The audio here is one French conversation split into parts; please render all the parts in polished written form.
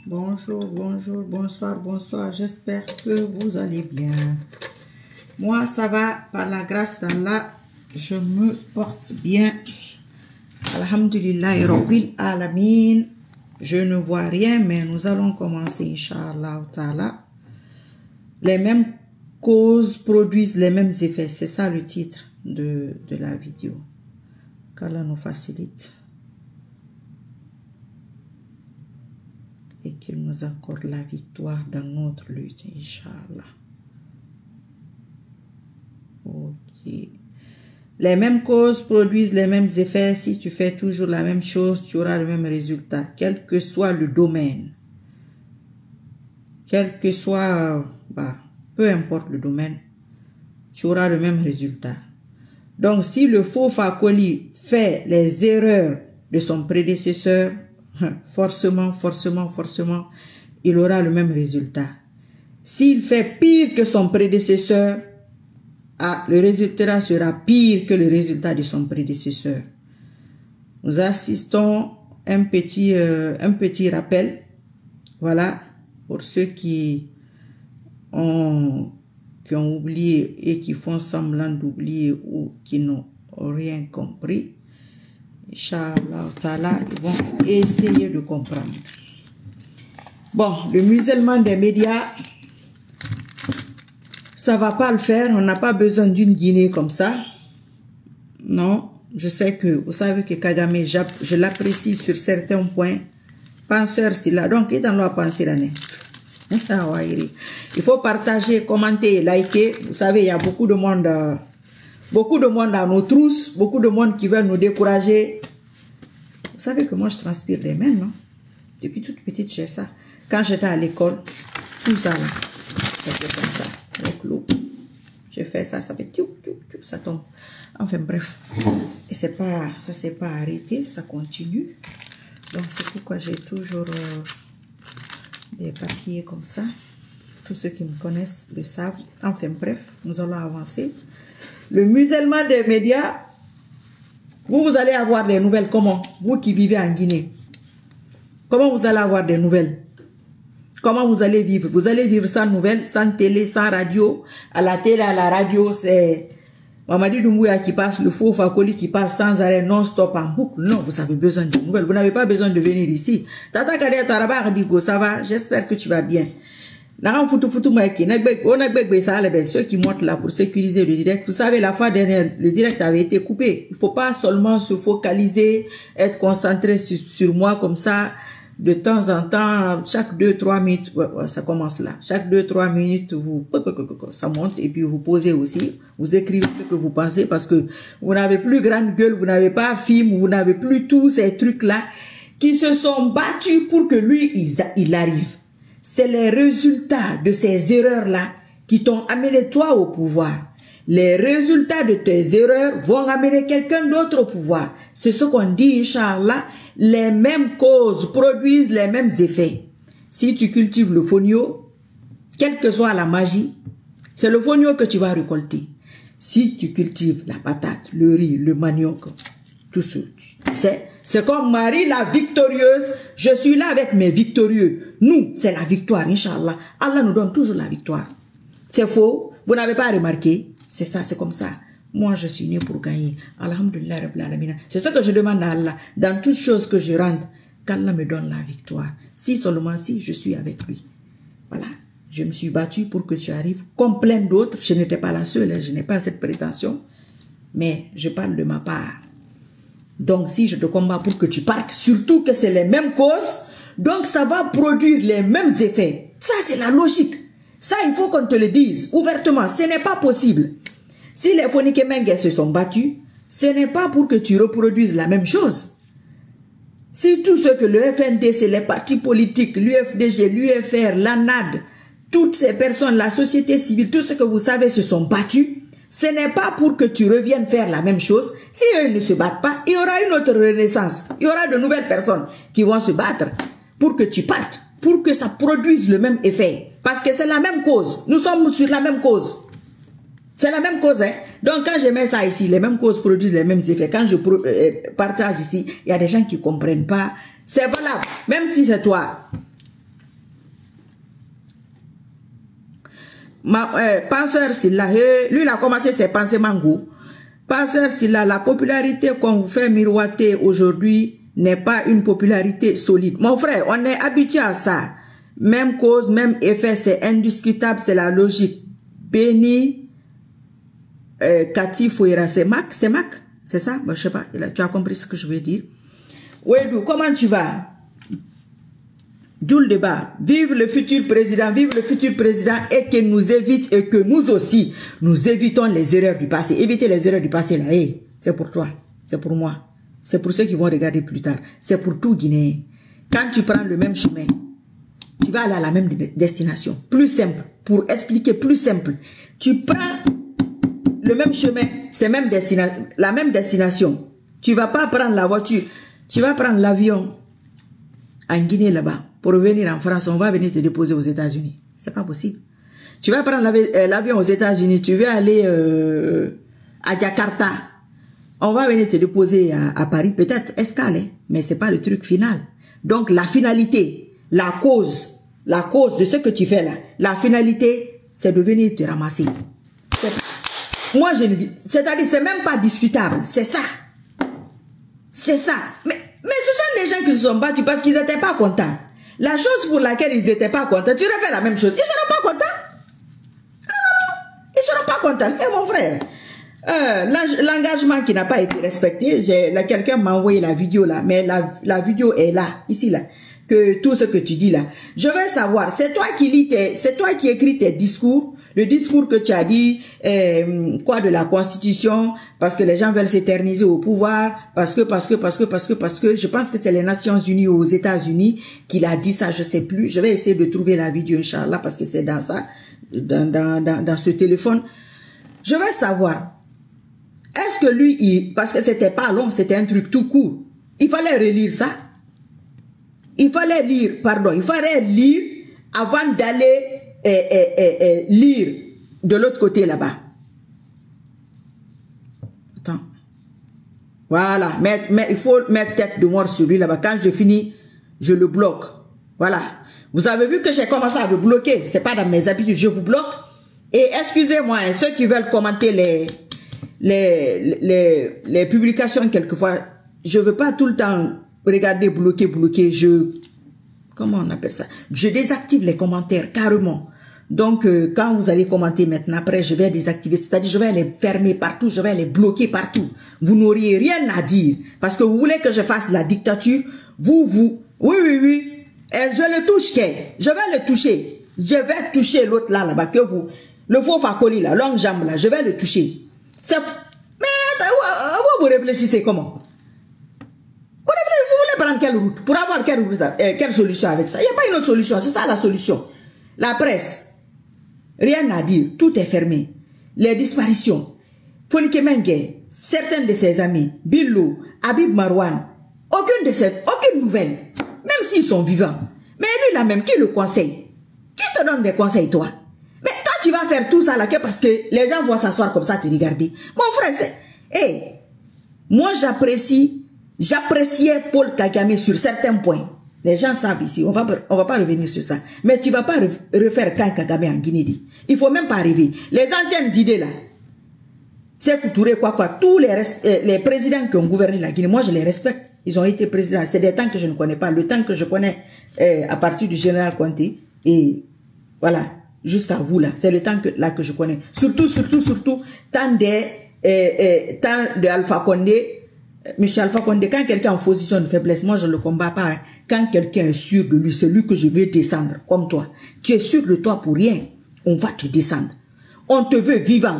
Bonjour, bonjour, bonsoir, bonsoir. J'espère que vous allez bien. Moi, ça va, par la grâce d'Allah, je me porte bien. Alhamdulillah, Rabbil Alamin. Je ne vois rien, mais nous allons commencer, Inch'Allah Ta'ala. Les mêmes causes produisent les mêmes effets. C'est ça le titre de la vidéo. Qu'Allah nous facilite. Et qu'il nous accorde la victoire dans notre lutte, Inch'Allah. Ok. Les mêmes causes produisent les mêmes effets. Si tu fais toujours la même chose, tu auras le même résultat, quel que soit le domaine. Quel que soit, peu importe le domaine, tu auras le même résultat. Donc, si le faux Fakoli fait les erreurs de son prédécesseur, forcément, il aura le même résultat. S'il fait pire que son prédécesseur, le résultat sera pire que le résultat de son prédécesseur. Nous assistons à un petit rappel. Voilà, pour ceux qui ont oublié et qui font semblant d'oublier ou qui n'ont rien compris. Inch'Allah Ta'ala, ils vont essayer de comprendre. Bon, le musellement des médias, ça va pas le faire. On n'a pas besoin d'une Guinée comme ça. Non, je sais que, vous savez que Kagame, je l'apprécie sur certains points. Penseur, c'est là. Donc, il est dans la pensée l'année. Il faut partager, commenter, liker. Vous savez, il y a beaucoup de monde à nos trousses, beaucoup de monde qui veulent nous décourager. Vous savez que moi, je transpire les mains, non? Depuis toute petite, j'ai ça. Quand j'étais à l'école, tout ça, là, c'était comme ça, avec l'eau. J'ai fait ça, ça fait ça tombe. Enfin, bref. Et ça s'est pas arrêté, ça continue. Donc, c'est pourquoi j'ai toujours des papiers comme ça. Tous ceux qui me connaissent le savent. Enfin, bref, nous allons avancer. Le musellement des médias, vous allez avoir des nouvelles comment? Vous qui vivez en Guinée. Comment vous allez avoir des nouvelles? Comment vous allez vivre? Vous allez vivre sans nouvelles, sans télé, sans radio. À la télé, à la radio, c'est Mamadi Doumbouya qui passe, le faux Fakoli qui passe sans arrêt, non-stop, en boucle. Non, vous avez besoin de nouvelles. Vous n'avez pas besoin de venir ici. Tata Kadia Taraba Digo, ça va? J'espère que tu vas bien. Ceux qui montent là pour sécuriser le direct. Vous savez, la fois dernière, le direct avait été coupé. Il ne faut pas seulement se focaliser, être concentré sur moi comme ça. De temps en temps, chaque 2-3 minutes, ça commence là. Chaque 2-3 minutes, ça monte et puis vous posez aussi. Vous écrivez ce que vous pensez parce que vous n'avez plus grande gueule, vous n'avez pas film, vous n'avez plus tous ces trucs-là qui se sont battus pour que lui, il arrive. C'est les résultats de ces erreurs-là qui t'ont amené toi au pouvoir. Les résultats de tes erreurs vont amener quelqu'un d'autre au pouvoir. C'est ce qu'on dit, Inch'Allah. Les mêmes causes produisent les mêmes effets. Si tu cultives le fonio, quelle que soit la magie, c'est le fonio que tu vas récolter. Si tu cultives la patate, le riz, le manioc, tout ce, tu sais, c'est comme Marie la victorieuse, je suis là avec mes victorieux. Nous, c'est la victoire, Inch'Allah. Allah nous donne toujours la victoire. C'est faux, vous n'avez pas remarqué? C'est ça, c'est comme ça. Moi, je suis né pour gagner. Alhamdulillah Rabbil Alamin. C'est ce que je demande à Allah. Dans toutes choses que je rentre, qu'Allah me donne la victoire. Si seulement si je suis avec lui. Voilà. Je me suis battue pour que tu arrives. Comme plein d'autres. Je n'étais pas la seule. Je n'ai pas cette prétention. Mais je parle de ma part. Donc, si je te combats pour que tu partes, surtout que c'est les mêmes causes, donc ça va produire les mêmes effets. Ça, c'est la logique. Ça, il faut qu'on te le dise ouvertement. Ce n'est pas possible. Si les Fonikemengue se sont battus, ce n'est pas pour que tu reproduises la même chose. Si tout ce que le FND, c'est les partis politiques, l'UFDG, l'UFR, l'ANAD, toutes ces personnes, la société civile, tout ce que vous savez se sont battus, ce n'est pas pour que tu reviennes faire la même chose. Si eux ne se battent pas, il y aura une autre renaissance. Il y aura de nouvelles personnes qui vont se battre pour que tu partes, pour que ça produise le même effet. Parce que c'est la même cause. Nous sommes sur la même cause. C'est la même cause, hein. Donc, quand je mets ça ici, les mêmes causes produisent les mêmes effets. Quand je partage ici, il y a des gens qui ne comprennent pas. C'est valable. Même si c'est toi. Penseur Silla, lui, il a commencé ses pensées mango. Penseur Silla, la popularité qu'on vous fait miroiter aujourd'hui n'est pas une popularité solide. Mon frère, on est habitué à ça. Même cause, même effet, c'est indiscutable, c'est la logique. Béni, Cathy Fouera, c'est Mac, c'est ça? Bon, je sais pas, tu as compris ce que je veux dire. Ouedou, comment tu vas? D'où le débat. Vive le futur président et qu'il nous évite et que nous aussi, nous évitons les erreurs du passé. Éviter les erreurs du passé là, hey, c'est pour toi, c'est pour moi, c'est pour ceux qui vont regarder plus tard, c'est pour tout Guinéen. Quand tu prends le même chemin, tu vas aller à la même destination. Plus simple, pour expliquer plus simple. Tu prends le même chemin, c'est même la même destination. Tu vas pas prendre la voiture, tu vas prendre l'avion en Guinée là-bas. Pour revenir en France, on va venir te déposer aux États-Unis. C'est pas possible. Tu vas prendre l'avion aux États-Unis, tu veux aller à Jakarta. On va venir te déposer à Paris, peut-être escale, hein, mais c'est pas le truc final. Donc la finalité, la cause de ce que tu fais là, la finalité, c'est de venir te ramasser. Moi, je le dis, c'est-à-dire, c'est même pas discutable, c'est ça. C'est ça. Mais ce sont les gens qui se sont battus parce qu'ils n'étaient pas contents. La chose pour laquelle ils n'étaient pas contents, tu refais la même chose. Ils ne seront pas contents. Non. Ils ne seront pas contents. Eh mon frère, l'engagement qui n'a pas été respecté, quelqu'un m'a envoyé la vidéo là, mais la vidéo est là, ici là, que tout ce que tu dis là. Je veux savoir, c'est toi qui écris tes discours, le discours que tu as dit, quoi de la Constitution, parce que les gens veulent s'éterniser au pouvoir, parce que, je pense que c'est les Nations Unies aux États-Unis qui l'a dit ça, je sais plus. Je vais essayer de trouver la vidéo, Inch'Allah, parce que c'est dans ça, dans ce téléphone. Je veux savoir, est-ce que lui, parce que c'était pas long, c'était un truc tout court, il fallait relire ça. Il fallait lire avant d'aller lire de l'autre côté là-bas. Attends. Voilà, mais il faut mettre tête de mort sur lui là-bas. Quand je finis, je le bloque. Voilà. Vous avez vu que j'ai commencé à vous bloquer. C'est pas dans mes habitudes, je vous bloque. Et excusez-moi, hein, ceux qui veulent commenter les publications quelquefois, je veux pas tout le temps regarder, bloquer, comment on appelle ça? Je désactive les commentaires, carrément. Donc, quand vous allez commenter maintenant, après, je vais désactiver. C'est-à-dire, je vais les fermer partout, je vais les bloquer partout. Vous n'auriez rien à dire. Parce que vous voulez que je fasse la dictature. Oui. Et je le touche, je vais le toucher. Je vais toucher l'autre là-bas, que vous, le faux facoli là, longue jambe là, je vais le toucher. Mais vous réfléchissez comment? Vous voulez prendre quelle route? Pour avoir quelle solution avec ça? Il n'y a pas une autre solution, c'est ça la solution. La presse, rien à dire, tout est fermé. Les disparitions, Fonike Mengue, certains de ses amis, Billo, Habib Marwan, aucune nouvelle, même s'ils sont vivants. Mais lui là même, qui le conseille? Qui te donne des conseils, toi? Mais toi, tu vas faire tout ça là, parce que les gens vont s'asseoir comme ça, te regarder. Mon frère, c'est... moi j'appréciais Paul Kagame sur certains points. Les gens savent ici, on va pas revenir sur ça. Mais tu vas pas refaire Paul Kagame en Guinée. Il faut même pas arriver. Les anciennes idées là, c'est Touré, tous les présidents qui ont gouverné la Guinée, moi je les respecte. Ils ont été présidents. C'est des temps que je ne connais pas. Le temps que je connais à partir du général Conté et voilà, jusqu'à vous là, c'est le temps que je connais. Surtout, tant de Alpha Condé. Monsieur Alpha Condé, quand quelqu'un est en position de faiblesse, moi je ne le combats pas. Quand quelqu'un est sûr de lui, celui que je veux descendre, comme toi, tu es sûr de toi pour rien, on va te descendre. On te veut vivant.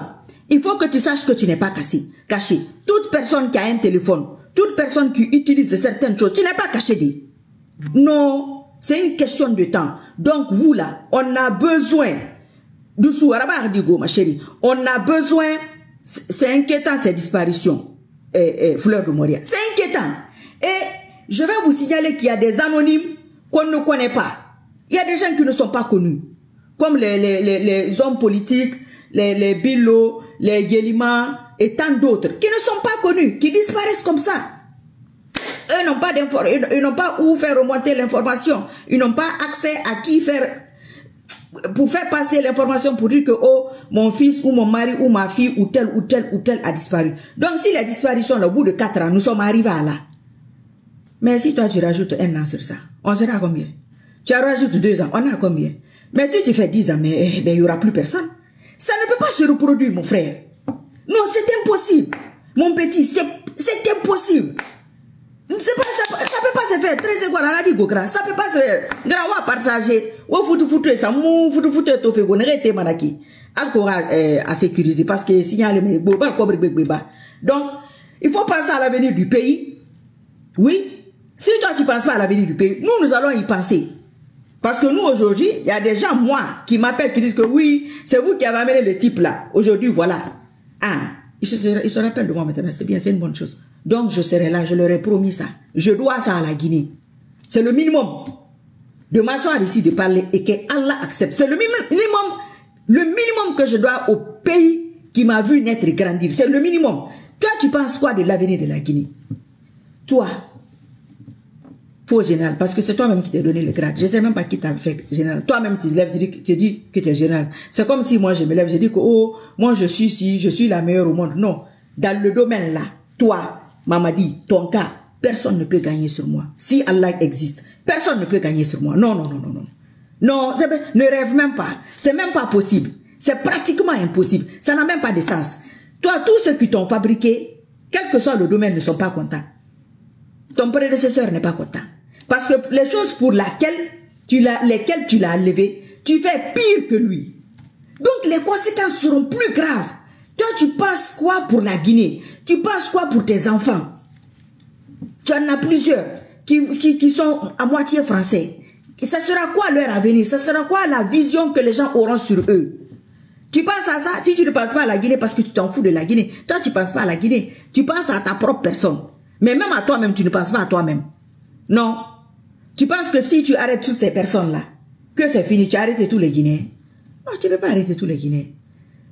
Il faut que tu saches que tu n'es pas caché. Toute personne qui a un téléphone, toute personne qui utilise certaines choses, tu n'es pas caché. Non, c'est une question de temps. Donc vous là, on a besoin, ma chérie, on a besoin, c'est inquiétant ces disparitions. Fleur de Moria. C'est inquiétant. Et je vais vous signaler qu'il y a des anonymes qu'on ne connaît pas. Il y a des gens qui ne sont pas connus. Comme les hommes politiques, les Billo, les Yelima et tant d'autres qui ne sont pas connus, qui disparaissent comme ça. Eux n'ont pas d'information, ils n'ont pas où faire remonter l'information. Ils n'ont pas accès à qui faire. pour faire passer l'information pour dire que oh, mon fils ou mon mari ou ma fille ou tel a disparu. Donc si la disparition au bout de 4 ans, nous sommes arrivés à là. Mais si toi tu rajoutes 1 an sur ça, on sera à combien? Tu rajoutes 2 ans, on est à combien? Mais si tu fais 10 ans, mais il n'y aura plus personne. Ça ne peut pas se reproduire, mon frère. Non, c'est impossible. Mon petit, c'est impossible. Ça peut pas se faire. Très secondes, on a dit Gogra. Ça peut pas se faire. Grawa partager. Ou foutu ça. Mou foutu to fait gonere te manaki. Alcool à sécuriser parce que signal mais boba cobre beba. Donc, il faut penser à l'avenir du pays. Oui. Si toi tu penses pas à l'avenir du pays, nous allons y penser. Parce que nous aujourd'hui, il y a des gens moi qui m'appellent qui disent que oui, c'est vous qui avez amené le type là. Aujourd'hui, voilà. Ah, il se rappelle de moi maintenant. C'est bien, c'est une bonne chose. Donc, je serai là, je leur ai promis ça. Je dois ça à la Guinée. C'est le minimum. De m'asseoir ici, de parler et que Allah accepte. C'est le minimum que je dois au pays qui m'a vu naître et grandir. C'est le minimum. Toi, tu penses quoi de l'avenir de la Guinée? Toi, faux général, parce que c'est toi-même qui t'es donné le grade. Je ne sais même pas qui t'a fait général. Toi-même, tu te lèves, tu dis que tu es général. C'est comme si moi, je me lève, je dis que, oh, moi, je suis la meilleure au monde. Non. Dans le domaine là, toi, Mamadi, ton cas, personne ne peut gagner sur moi. Si Allah existe, personne ne peut gagner sur moi. Non, non, non, non, non. Non, ne rêve même pas. C'est même pas possible. C'est pratiquement impossible. Ça n'a même pas de sens. Toi, tous ceux qui t'ont fabriqué, quel que soit le domaine, ne sont pas contents. Ton prédécesseur n'est pas content. Parce que les choses pour lesquelles tu l'as levé, tu fais pire que lui. Donc les conséquences seront plus graves. Toi, tu penses quoi pour la Guinée? Tu penses quoi pour tes enfants? Tu en as plusieurs qui sont à moitié français. Ça sera quoi leur avenir? Ça sera quoi la vision que les gens auront sur eux? Tu penses à ça? Si tu ne penses pas à la Guinée parce que tu t'en fous de la Guinée, toi tu ne penses pas à la Guinée. Tu penses à ta propre personne. Mais même à toi-même, tu ne penses pas à toi-même. Non. Tu penses que si tu arrêtes toutes ces personnes-là, que c'est fini, tu arrêtes tous les Guinéens? Non, tu ne peux pas arrêter tous les Guinéens.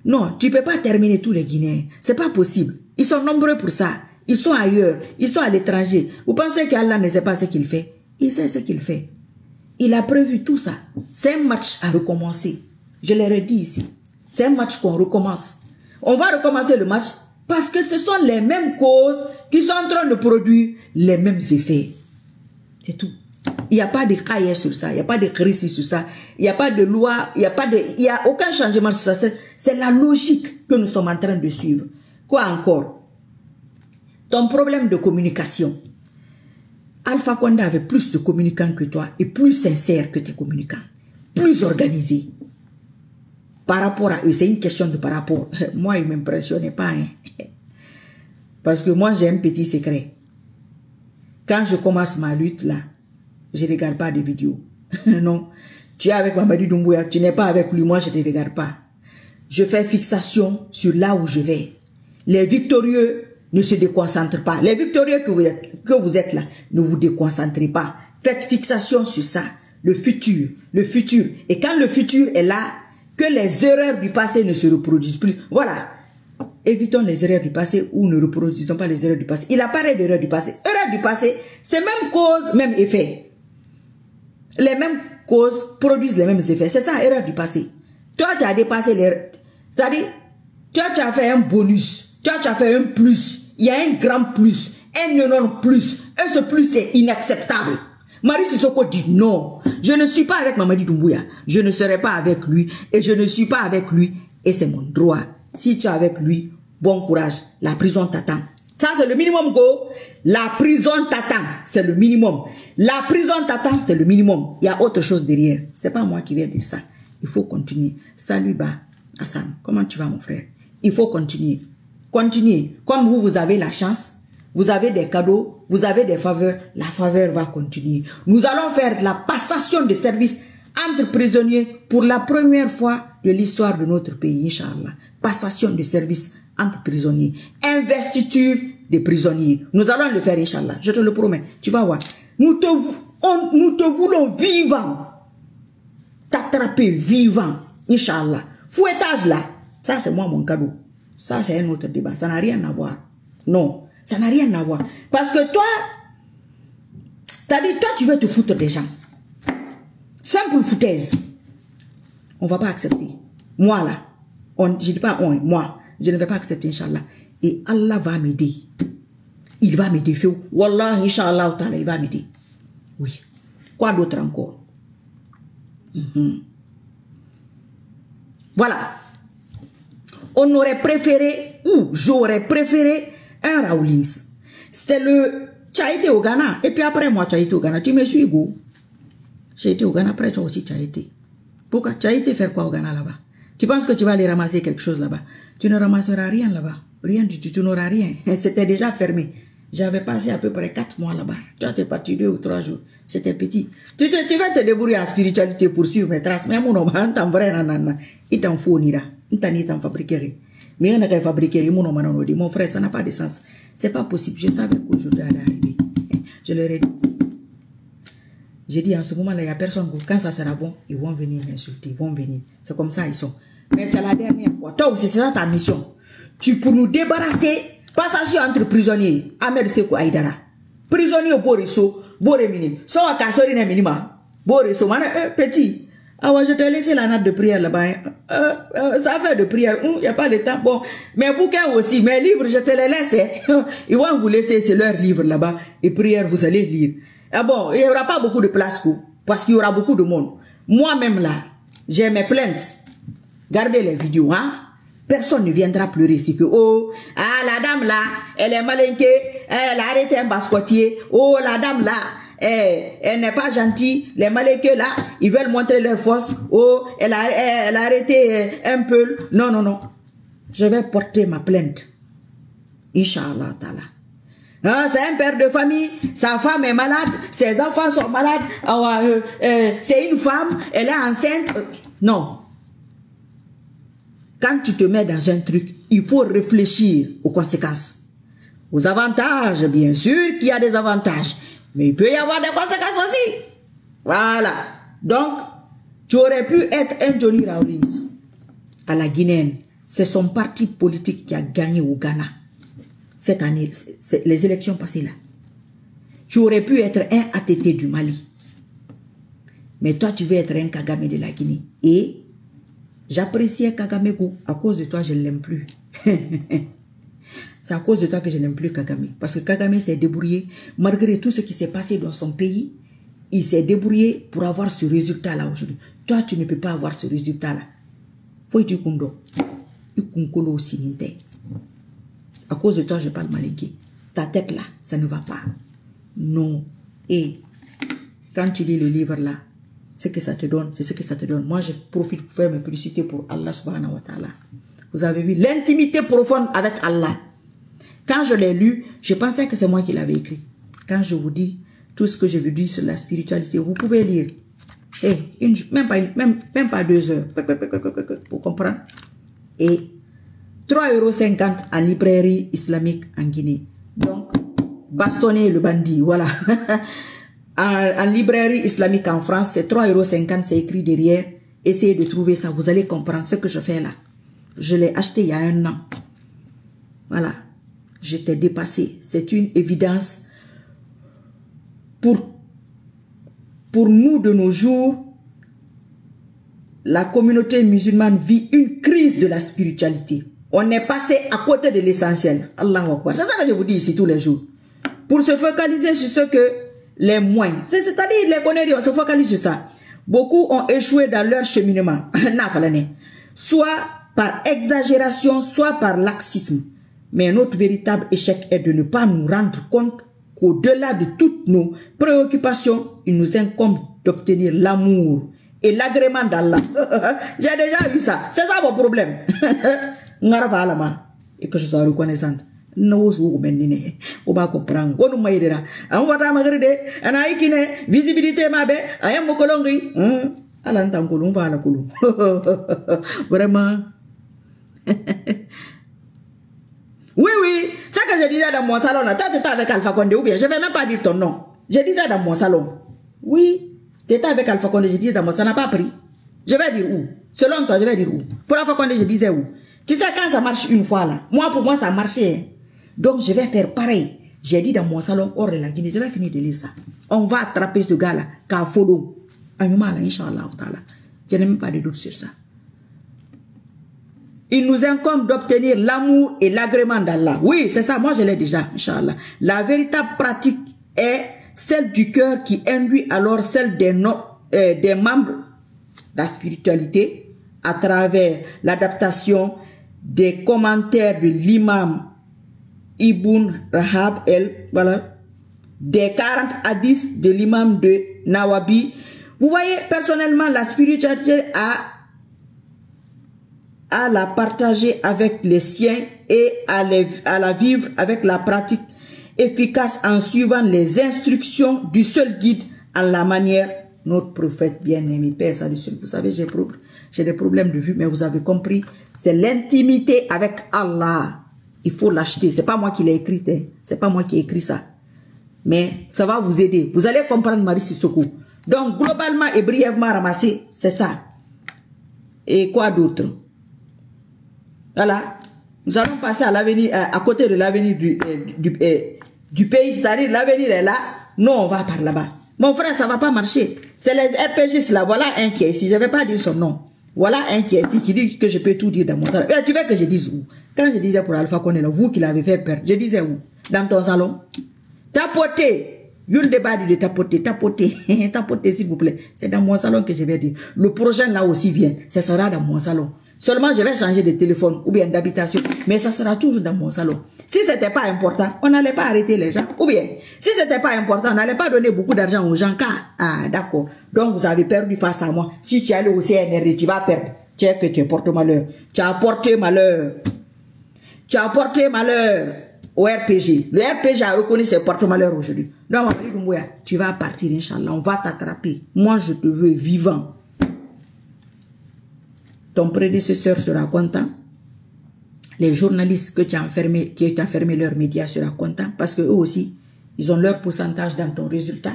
Non, tu ne peux pas terminer tous les Guinéens. C'est pas possible. Ils sont nombreux pour ça. Ils sont ailleurs. Ils sont à l'étranger. Vous pensez qu'Allah ne sait pas ce qu'il fait? Il sait ce qu'il fait. Il a prévu tout ça. C'est un match à recommencer. Je leur ai dit ici. C'est un match qu'on recommence. On va recommencer le match parce que ce sont les mêmes causes qui sont en train de produire les mêmes effets. C'est tout. Il n'y a pas de cahier sur ça, il n'y a pas de crise sur ça, il n'y a pas de loi, il n'y a aucun changement sur ça. C'est la logique que nous sommes en train de suivre. Quoi encore? Ton problème de communication. Alpha Condé avait plus de communicants que toi et plus sincère que tes communicants. Plus organisé. Par rapport à eux, c'est une question de par rapport. Moi, il ne m'impressionnait pas. Hein. Parce que moi, j'ai un petit secret. Quand je commence ma lutte là, je ne regarde pas de vidéos. Non. Tu es avec Mamadi Doumbouya, tu n'es pas avec lui, moi je ne te regarde pas. Je fais fixation sur là où je vais. Les victorieux ne se déconcentrent pas. Les victorieux que vous êtes là, ne vous déconcentrez pas. Faites fixation sur ça. Le futur, le futur. Et quand le futur est là, que les erreurs du passé ne se reproduisent plus. Voilà. Évitons les erreurs du passé ou ne reproduisons pas les erreurs du passé. Il apparaît d'erreurs du passé. Erreurs du passé, c'est même cause, même effet. Les mêmes causes produisent les mêmes effets. C'est ça, erreur du passé. Toi, tu as dépassé l'erreur. C'est-à-dire, toi, tu as fait un bonus. Toi, tu as fait un plus. Il y a un grand plus. Un énorme plus. Et ce plus, c'est inacceptable. Marie Sissoko dit non. Je ne suis pas avec Mamadi Doumbouya. Je ne serai pas avec lui. Et je ne suis pas avec lui. Et c'est mon droit. Si tu es avec lui, bon courage. La prison t'attend. Ça, c'est le minimum, go. La prison t'attend. C'est le minimum. La prison t'attend, c'est le minimum. Il y a autre chose derrière. C'est pas moi qui vais dire ça. Il faut continuer. Salut, Ba. Hassan, comment tu vas, mon frère? Il faut continuer. Continuez. Comme vous avez la chance, vous avez des cadeaux, vous avez des faveurs, la faveur va continuer. Nous allons faire la passation de service entre prisonniers pour la première fois de l'histoire de notre pays, Inch'Allah. Passation de service entre prisonniers. Investiture des prisonniers. Nous allons le faire, Inch'Allah. Je te le promets. Tu vas voir. Nous te voulons vivant. T'attraper vivant. Inch'Allah. Fouettage là. Ça, c'est moi mon cadeau. Ça, c'est un autre débat. Ça n'a rien à voir. Non. Ça n'a rien à voir. Parce que toi, t'as dit, toi, tu veux te foutre des gens. Simple foutaise. On ne va pas accepter. Moi là, je dis pas on, moi, je ne vais pas accepter, Inch'Allah. Et Allah va m'aider. Il va m'aider, feu. Wallah, Inch'Allah, il va m'aider. Oui. Quoi d'autre encore? Voilà. On aurait préféré, ou j'aurais préféré, un Rawlings. C'était le... Tu as été au Ghana, et puis après moi, tu as été au Ghana. Tu me suis, go. J'ai été au Ghana, après toi aussi, tu as été. Pourquoi? Tu as été faire quoi au Ghana là-bas? Tu penses que tu vas aller ramasser quelque chose là-bas? Tu ne ramasseras rien là-bas. Rien du tout, tu n'auras rien. C'était déjà fermé. J'avais passé à peu près 4 mois là-bas. Toi, tu es parti 2 ou 3 jours. C'était petit. Tu vas te débrouiller en spiritualité pour suivre mes traces. Mais mon homme, t'en vrai, nanana. Il t'en faut, nira. Il t'en fabriquerait. Mais il n'a fabriquer mon homme, non, mon frère, ça n'a pas de sens. C'est pas possible. Je savais qu'aujourd'hui allait arriver. Je leur ai dit. J'ai dit en ce moment-là, il n'y a personne. Quand ça sera bon, ils vont venir m'insulter. Ils vont venir. C'est comme ça, ils sont. Mais c'est la dernière fois. Toi aussi, c'est ça ta mission. Pour nous débarrasser, passation entre prisonniers. Ahmed Sekou Aïdara. Prisonnier Boriso, Boremini. Son à Kassorine Minima. Boriso, petit. Ah ouais, je t'ai laissé la note de prière là-bas. Ça fait de prière. Il n'y a pas le temps. Bon, mais bouquins aussi. Mes livres, je te les laisse. Ils vont vous laisser, c'est leur livre là-bas. Et prière, vous allez lire. Ah bon, il n'y aura pas beaucoup de place, parce qu'il y aura beaucoup de monde. Moi-même là, j'ai mes plaintes. Gardez les vidéos, hein. Personne ne viendra pleurer ici que, oh, ah, la dame là, elle est malinquée, elle a arrêté un bascotier, oh, la dame là, elle n'est pas gentille, les malinqués là, ils veulent montrer leur force, oh, elle a arrêté un peu. Non, non, non. Je vais porter ma plainte. Inch'Allah ta'ala. Ah, c'est un père de famille, sa femme est malade, ses enfants sont malades, c'est une femme, elle est enceinte. Non. Quand tu te mets dans un truc, il faut réfléchir aux conséquences. Aux avantages, bien sûr qu'il y a des avantages, mais il peut y avoir des conséquences aussi. Voilà. Donc, tu aurais pu être un Johnny Rawlings à la Guinéenne. C'est son parti politique qui a gagné au Ghana. Cette année, les élections passées là. Tu aurais pu être un ATT du Mali. Mais toi, tu veux être un Kagame de la Guinée. Et j'appréciais Kagame à cause de toi, je ne l'aime plus. C'est à cause de toi que je n'aime plus Kagame. Parce que Kagame s'est débrouillé, malgré tout ce qui s'est passé dans son pays, il s'est débrouillé pour avoir ce résultat-là aujourd'hui. Toi, tu ne peux pas avoir ce résultat-là. Faut que tu kundo. Ukunkolo aussi ninte. À cause de toi, je parle malinké. Ta tête là, ça ne va pas. Non. Et quand tu lis le livre là, ce que ça te donne, c'est ce que ça te donne. Moi, je profite pour faire mes publicités pour Allah subhanahu wa ta'ala. Vous avez vu l'intimité profonde avec Allah. Quand je l'ai lu, je pensais que c'est moi qui l'avais écrit. Quand je vous dis tout ce que je vous dis sur la spiritualité, vous pouvez lire. Et même pas 2 heures pour comprendre. Et 3,50 € en librairie islamique en Guinée. Donc, bastonner le bandit, voilà. en librairie islamique en France, c'est 3,50 €, c'est écrit derrière. Essayez de trouver ça, vous allez comprendre ce que je fais là. Je l'ai acheté il y a 1 an. Voilà. J'étais dépassé. C'est une évidence. Pour nous de nos jours, la communauté musulmane vit une crise de la spiritualité. On est passé à côté de l'essentiel. Allahu Akbar. C'est ça que je vous dis ici tous les jours. Pour se focaliser sur ce que les moins, c'est-à-dire les conneries, on se focalise sur ça. Beaucoup ont échoué dans leur cheminement. Soit par exagération, soit par laxisme. Mais notre véritable échec est de ne pas nous rendre compte qu'au-delà de toutes nos préoccupations, il nous incombe d'obtenir l'amour et l'agrément d'Allah. J'ai déjà vu ça. C'est ça mon problème. Et que je sois reconnaissante. No vous on va comprendre. On nous maïdera. On va t'amagreder. On a ikine visibilité ma bé. Ayam mokolongri. Alantam kolum va la kolum. Vraiment. Oui, oui. Ça que je disais dans mon salon là. Toi, tu étais avec Alpha Condé ou bien. Je ne vais même pas dire ton nom. Je disais dans mon salon. Oui. Tu étais avec Alpha Condé. Je disais dans mon salon. Ça n'a pas pris. Je vais dire où. Selon toi, je vais dire où. Pour Alpha Condé, je disais où. Tu sais, quand ça marche une fois là, moi, pour moi, ça marchait. Donc, je vais faire pareil. J'ai dit dans mon salon, hors de la Guinée, je vais finir de lire ça. On va attraper ce gars-là, Kafodo. Inch'Allah. Je n'ai même pas de doute sur ça. Il nous incombe d'obtenir l'amour et l'agrément d'Allah. Oui, c'est ça, moi je l'ai déjà, Inch'Allah. La véritable pratique est celle du cœur qui induit alors celle des membres de la spiritualité à travers l'adaptation des commentaires de l'imam Ibn Rahab voilà, des 40 hadiths de l'imam de Nawawi. Vous voyez, personnellement, la spiritualité à la partager avec les siens et à la vivre avec la pratique efficace en suivant les instructions du seul guide en la manière notre prophète bien-aimé, Père salut. Vous savez, j'ai des problèmes de vue, mais vous avez compris, c'est l'intimité avec Allah. Il faut l'acheter. C'est pas moi qui l'ai écrit, hein. C'est pas moi qui ai écrit ça. Mais ça va vous aider. Vous allez comprendre Marie Sissoko. Donc, globalement et brièvement ramassé, c'est ça. Et quoi d'autre? Voilà. Nous allons passer à l'avenir, à côté de l'avenir du pays, c'est-à-dire l'avenir est là. Non, on va par là-bas. Mon frère, ça va pas marcher. C'est les RPGistes là. Voilà un qui est ici. Je vais pas dire son nom. Voilà un qui est ici qui dit que je peux tout dire dans mon salon. Mais tu veux que je dise où? Quand je disais pour Alpha Condé, vous qui l'avez fait perdre, je disais où? Dans ton salon. Tapoter. Une débat de tapoter, tapoter s'il vous plaît. C'est dans mon salon que je vais dire. Le projet là aussi vient. Ce sera dans mon salon. Seulement je vais changer de téléphone ou bien d'habitation. Mais ça sera toujours dans mon salon. Si c'était pas important, on n'allait pas arrêter les gens. Ou bien, si c'était pas important, on n'allait pas donner beaucoup d'argent aux gens. Ah, d'accord. Donc vous avez perdu face à moi. Si tu allais au CNRD, tu vas perdre. Tu es que tu portes malheur. Tu as porté malheur. Tu as porté malheur au RPG. Le RPG a reconnu ses porte-malheurs aujourd'hui. Donc, tu vas partir, Inch'Allah. On va t'attraper. Moi, je te veux vivant. Ton prédécesseur sera content. Les journalistes que tu as enfermés, qui ont fermé leurs médias seront contents. Parce que eux aussi, ils ont leur pourcentage dans ton résultat.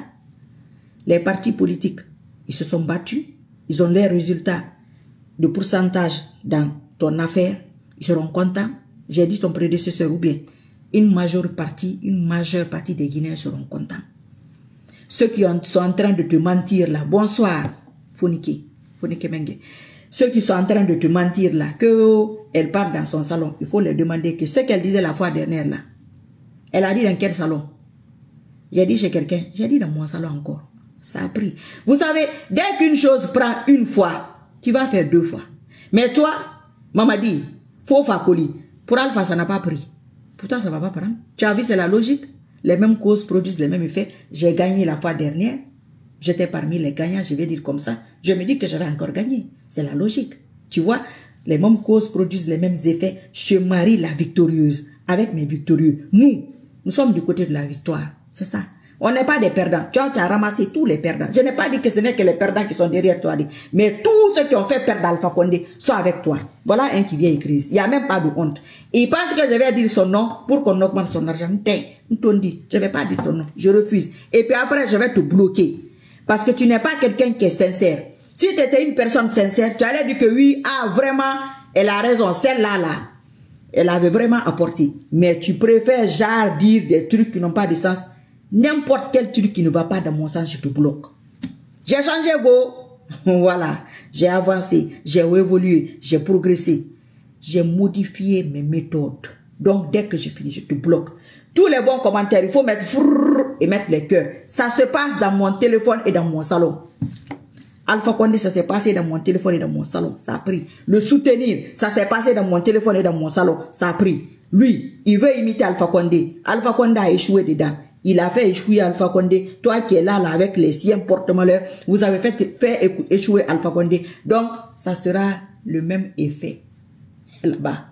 Les partis politiques, ils se sont battus. Ils ont leurs résultats de pourcentage dans ton affaire. Ils seront contents. J'ai dit ton prédécesseur ou bien. Une majeure partie des Guinéens seront contents. Ceux qui sont en train de te mentir là, bonsoir, Fonike Menge. Ceux qui sont en train de te mentir là, qu'elle parle dans son salon, il faut leur demander que ce qu'elle disait la fois dernière là, elle a dit dans quel salon? J'ai dit chez quelqu'un, j'ai dit dans mon salon encore. Ça a pris. Vous savez, dès qu'une chose prend une fois, tu vas faire deux fois. Mais toi, maman dit, faut faire colis. Pour Alpha, ça n'a pas pris. Pourtant, ça ne va pas prendre. Tu as vu, c'est la logique. Les mêmes causes produisent les mêmes effets. J'ai gagné la fois dernière. J'étais parmi les gagnants, je vais dire comme ça. Je me dis que je vais encore gagner. C'est la logique. Tu vois, les mêmes causes produisent les mêmes effets. Je marie la victorieuse avec mes victorieux. Nous sommes du côté de la victoire. C'est ça. On n'est pas des perdants. Tu as ramassé tous les perdants. Je n'ai pas dit que ce n'est que les perdants qui sont derrière toi. Mais tous ceux qui ont fait perdre Alpha Condé sont avec toi. Voilà un qui vient écrire. Il n'y a même pas de honte. Il pense que je vais dire son nom pour qu'on augmente son argent. Je ne vais pas dire ton nom. Je refuse. Et puis après, je vais te bloquer. Parce que tu n'es pas quelqu'un qui est sincère. Si tu étais une personne sincère, tu allais dire que oui, vraiment, elle a raison. Celle-là, elle avait vraiment apporté. Mais tu préfères genre dire des trucs qui n'ont pas de sens. N'importe quel truc qui ne va pas dans mon sens, je te bloque. J'ai changé, voilà. J'ai avancé, j'ai évolué, j'ai progressé. J'ai modifié mes méthodes. Donc, dès que je finis, je te bloque. Tous les bons commentaires, il faut mettre et mettre les cœurs. Ça se passe dans mon téléphone et dans mon salon. Alpha Condé, ça s'est passé dans mon téléphone et dans mon salon. Ça a pris. Le soutenir, ça s'est passé dans mon téléphone et dans mon salon. Ça a pris. Lui, il veut imiter Alpha Condé. Alpha Condé a échoué dedans. Il a fait échouer Alpha Condé. Toi qui es là avec les siens porte-malheur, vous avez fait échouer Alpha Condé. Donc, ça sera le même effet. Là-bas.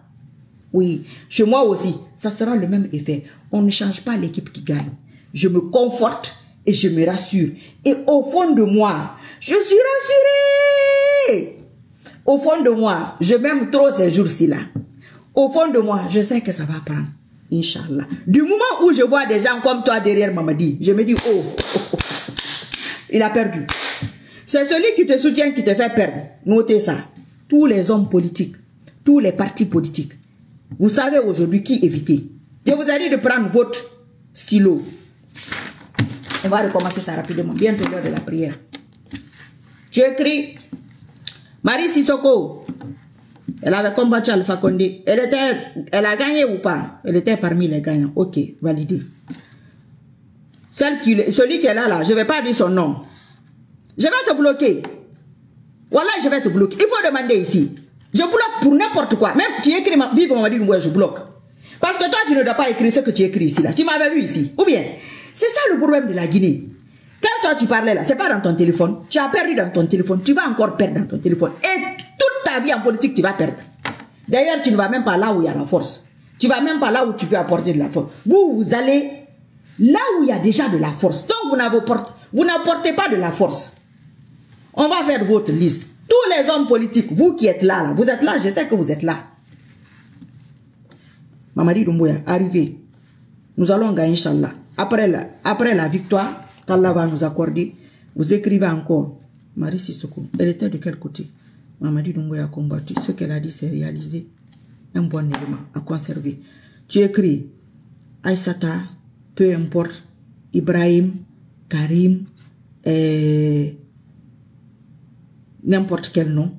Oui. Chez moi aussi, ça sera le même effet. On ne change pas l'équipe qui gagne. Je me conforte et je me rassure. Et au fond de moi, je suis rassurée. Au fond de moi, je m'aime trop ces jours-ci là. Au fond de moi, je sais que ça va prendre. Inch'Allah. Du moment où je vois des gens comme toi derrière Mamadi, je me dis, il a perdu. C'est celui qui te soutient qui te fait perdre. Notez ça. Tous les hommes politiques, tous les partis politiques, vous savez aujourd'hui qui éviter. Je vous ai dit de prendre votre stylo. On va recommencer ça rapidement. Bientôt l'heure de la prière. Tu écris Marie Sissoko, elle avait combattu Alpha Condé. Elle a gagné ou pas? Elle était parmi les gagnants. Ok, validé. Celui qui est là, je ne vais pas dire son nom. Je vais te bloquer. Voilà, je vais te bloquer. Il faut demander ici. Je bloque pour n'importe quoi. Même tu écris Vive Mamadi Doumbouya, je bloque. Parce que toi, tu ne dois pas écrire ce que tu écris ici. Là. Tu m'avais vu ici. Ou bien, c'est ça le problème de la Guinée. Quand toi, tu parlais là, c'est pas dans ton téléphone. Tu as perdu dans ton téléphone. Tu vas encore perdre dans ton téléphone. Et toute ta vie en politique, tu vas perdre. D'ailleurs, tu ne vas même pas là où il y a la force. Tu ne vas même pas là où tu peux apporter de la force. Vous allez là où il y a déjà de la force. Donc, vous n'apportez pas de la force. On va faire votre liste. Tous les hommes politiques, vous qui êtes là, vous êtes là, je sais que vous êtes là. Mamadi Doumbouya, arrivez. Nous allons gagner, Inch'Allah. Après la victoire qu'Allah va nous accorder, vous écrivez encore. Marie Sissoko, elle était de quel côté? Mamadi Doumbouya a combattu. Ce qu'elle a dit, c'est réalisé. Un bon élément à conserver. Tu écris Aïssata, peu importe, Ibrahim, Karim, n'importe quel nom,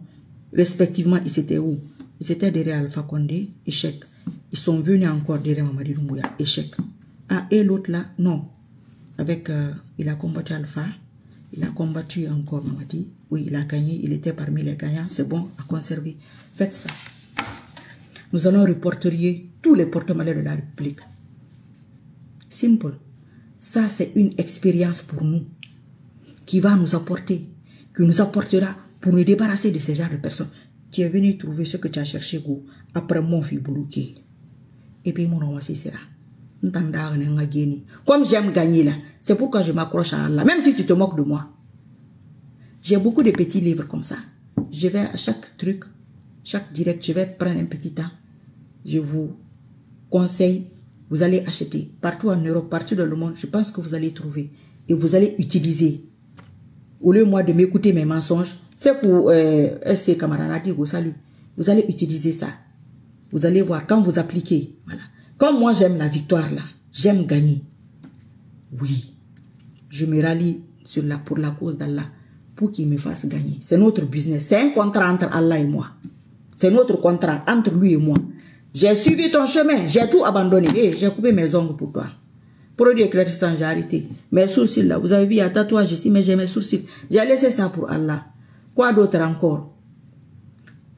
respectivement, ils étaient où? Ils étaient derrière Alpha Condé, échec. Ils sont venus encore derrière Mamadi Doumbouya, échec. Ah, et l'autre là, non. Avec, il a combattu Alpha, il a combattu encore Mamadi. Oui, il a gagné, il était parmi les gagnants, c'est bon, à conserver. Faites ça. Nous allons reporterier tous les porte-malheurs de la République. Simple. Ça, c'est une expérience pour nous qui va nous apporter, qui nous apportera pour nous débarrasser de ce genre de personnes. Tu es venu trouver ce que tu as cherché, go. Après mon fils bloqué. Et puis mon nom aussi sera. Comme j'aime gagner là, c'est pourquoi je m'accroche à Allah. Même si tu te moques de moi. J'ai beaucoup de petits livres comme ça. Je vais à chaque truc, chaque direct, je vais prendre un petit temps. Je vous conseille, vous allez acheter partout en Europe, partout dans le monde. Je pense que vous allez trouver et vous allez utiliser. Au lieu moi de m'écouter mes mensonges, c'est pour SC camarades, dit salut. Vous allez utiliser ça. Vous allez voir quand vous appliquez. Voilà. Comme moi j'aime la victoire là, j'aime gagner. Oui, je me rallie pour la cause d'Allah, pour qu'il me fasse gagner. C'est notre business. C'est un contrat entre Allah et moi. C'est notre contrat entre lui et moi. J'ai suivi ton chemin, j'ai tout abandonné. Hey, j'ai coupé mes ongles pour toi. Produit éclaircissant, j'ai arrêté. Mes sourcils là, vous avez vu, il y a tatouage ici, mais j'ai mes sourcils. J'ai laissé ça pour Allah. Quoi d'autre encore?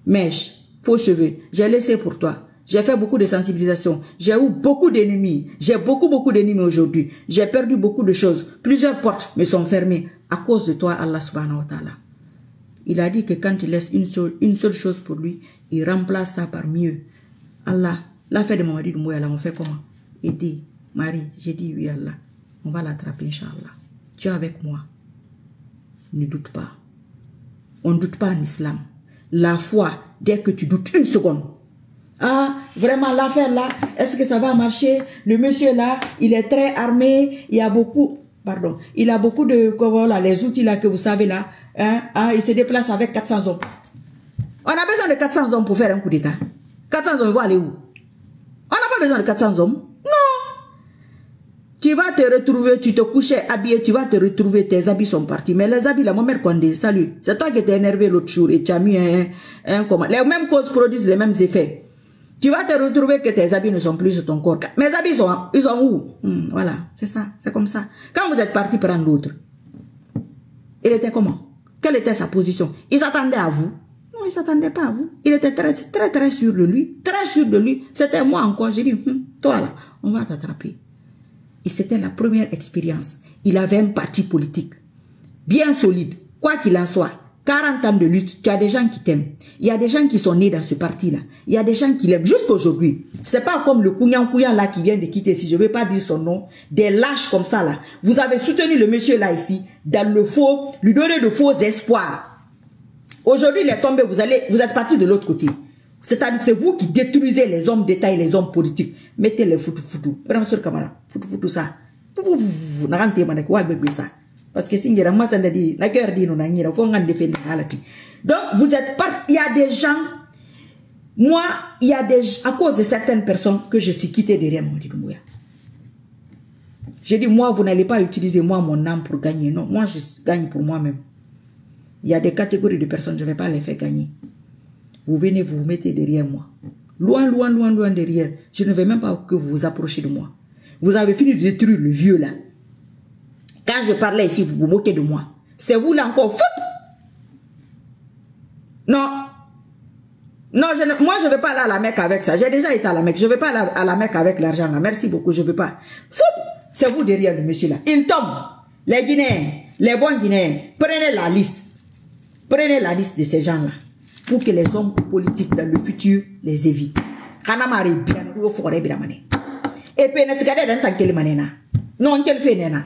Mèche, faux cheveux, j'ai laissé pour toi. J'ai fait beaucoup de sensibilisation. J'ai eu beaucoup d'ennemis. J'ai beaucoup d'ennemis aujourd'hui. J'ai perdu beaucoup de choses. Plusieurs portes me sont fermées à cause de toi, Allah subhanahu wa ta'ala. Il a dit que quand il laisse une seule chose pour lui, il remplace ça par mieux. Allah, l'affaire de Mamadi Doumbouya, là, on fait comment? Aider. Marie, j'ai dit oui, Allah. On va l'attraper, Inch'Allah. Tu es avec moi. Ne doute pas. On ne doute pas en islam. La foi, dès que tu doutes une seconde. Ah, vraiment, l'affaire là, est-ce que ça va marcher? Le monsieur là, il est très armé. Il y a beaucoup, pardon, il a beaucoup de, voilà, les outils là que vous savez là. Hein, il se déplace avec 400 hommes. On a besoin de 400 hommes pour faire un coup d'état. 400 hommes, ils vont aller où? On n'a pas besoin de 400 hommes. Non. Tu vas te retrouver, tu te couchais habillé, tu vas te retrouver, tes habits sont partis. Mais les habits là, mon mère Condé, salut. C'est toi qui étais énervé l'autre jour et tu as mis un comment. Les mêmes causes produisent les mêmes effets. Tu vas te retrouver que tes habits ne sont plus sur ton corps. Mes habits, ils sont où? Voilà, c'est ça, c'est comme ça. Quand vous êtes parti prendre l'autre, il était comment? Quelle était sa position? Il s'attendait à vous? Non, il ne s'attendait pas à vous. Il était très sûr de lui. Très sûr de lui. C'était moi encore. J'ai dit, toi là, on va t'attraper. Et c'était la première expérience. Il avait un parti politique bien solide. Quoi qu'il en soit, 40 ans de lutte, tu as des gens qui t'aiment. Il y a des gens qui sont nés dans ce parti-là. Il y a des gens qui l'aiment jusqu'aujourd'hui. C'est pas comme le Kounyan là qui vient de quitter, si je ne vais pas dire son nom, des lâches comme ça là. Vous avez soutenu le monsieur là ici, dans le faux, lui donner de faux espoirs. Aujourd'hui, il est tombé, vous êtes parti de l'autre côté. C'est-à-dire, c'est vous qui détruisez les hommes d'État et les hommes politiques. Mettez les foutou. Prenez sur le camarade. Foutou ça. Parce que si il donc, vous êtes parti. Il y a des gens. Moi, il y a à cause de certaines personnes que je suis quitté derrière Mamadi Doumbouya. J'ai dit, moi, vous n'allez pas utiliser moi, mon âme pour gagner. Non, moi, je gagne pour moi-même. Il y a des catégories de personnes, je ne vais pas les faire gagner. Vous venez, vous vous mettez derrière moi. Loin, loin, loin, loin derrière. Je ne vais même pas que vous vous approchiez de moi. Vous avez fini de détruire le vieux là. Quand je parlais ici, vous vous moquez de moi. C'est vous là encore. Non. Non, moi je ne vais pas aller à la Mecque avec ça. J'ai déjà été à la Mecque. Je ne vais pas aller à la Mecque avec l'argent là. Merci beaucoup, je ne veux pas. C'est vous derrière le monsieur là. Il tombe. Les Guinéens, les bons Guinéens, prenez la liste. Prenez la liste de ces gens là. Pour que les hommes politiques dans le futur les évitent. Et puis, non, quel fait nena.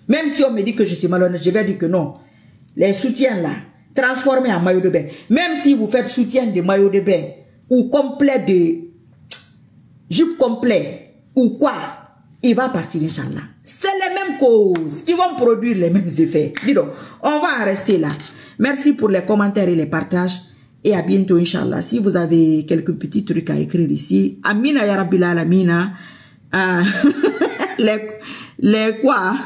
Même si on me dit que je suis malhonnête, je vais dire que non. Les soutiens là, transformés en maillot de bain. Même si vous faites soutien de maillot de bain ou complet de jupe complet ou quoi, il va partir, Inch'Allah. C'est les mêmes causes qui vont produire les mêmes effets. Dis donc, on va en rester là. Merci pour les commentaires et les partages. Et à bientôt, Inch'Allah. Si vous avez quelques petits trucs à écrire ici, Amina ya Rabbil Alamina. Les quoi?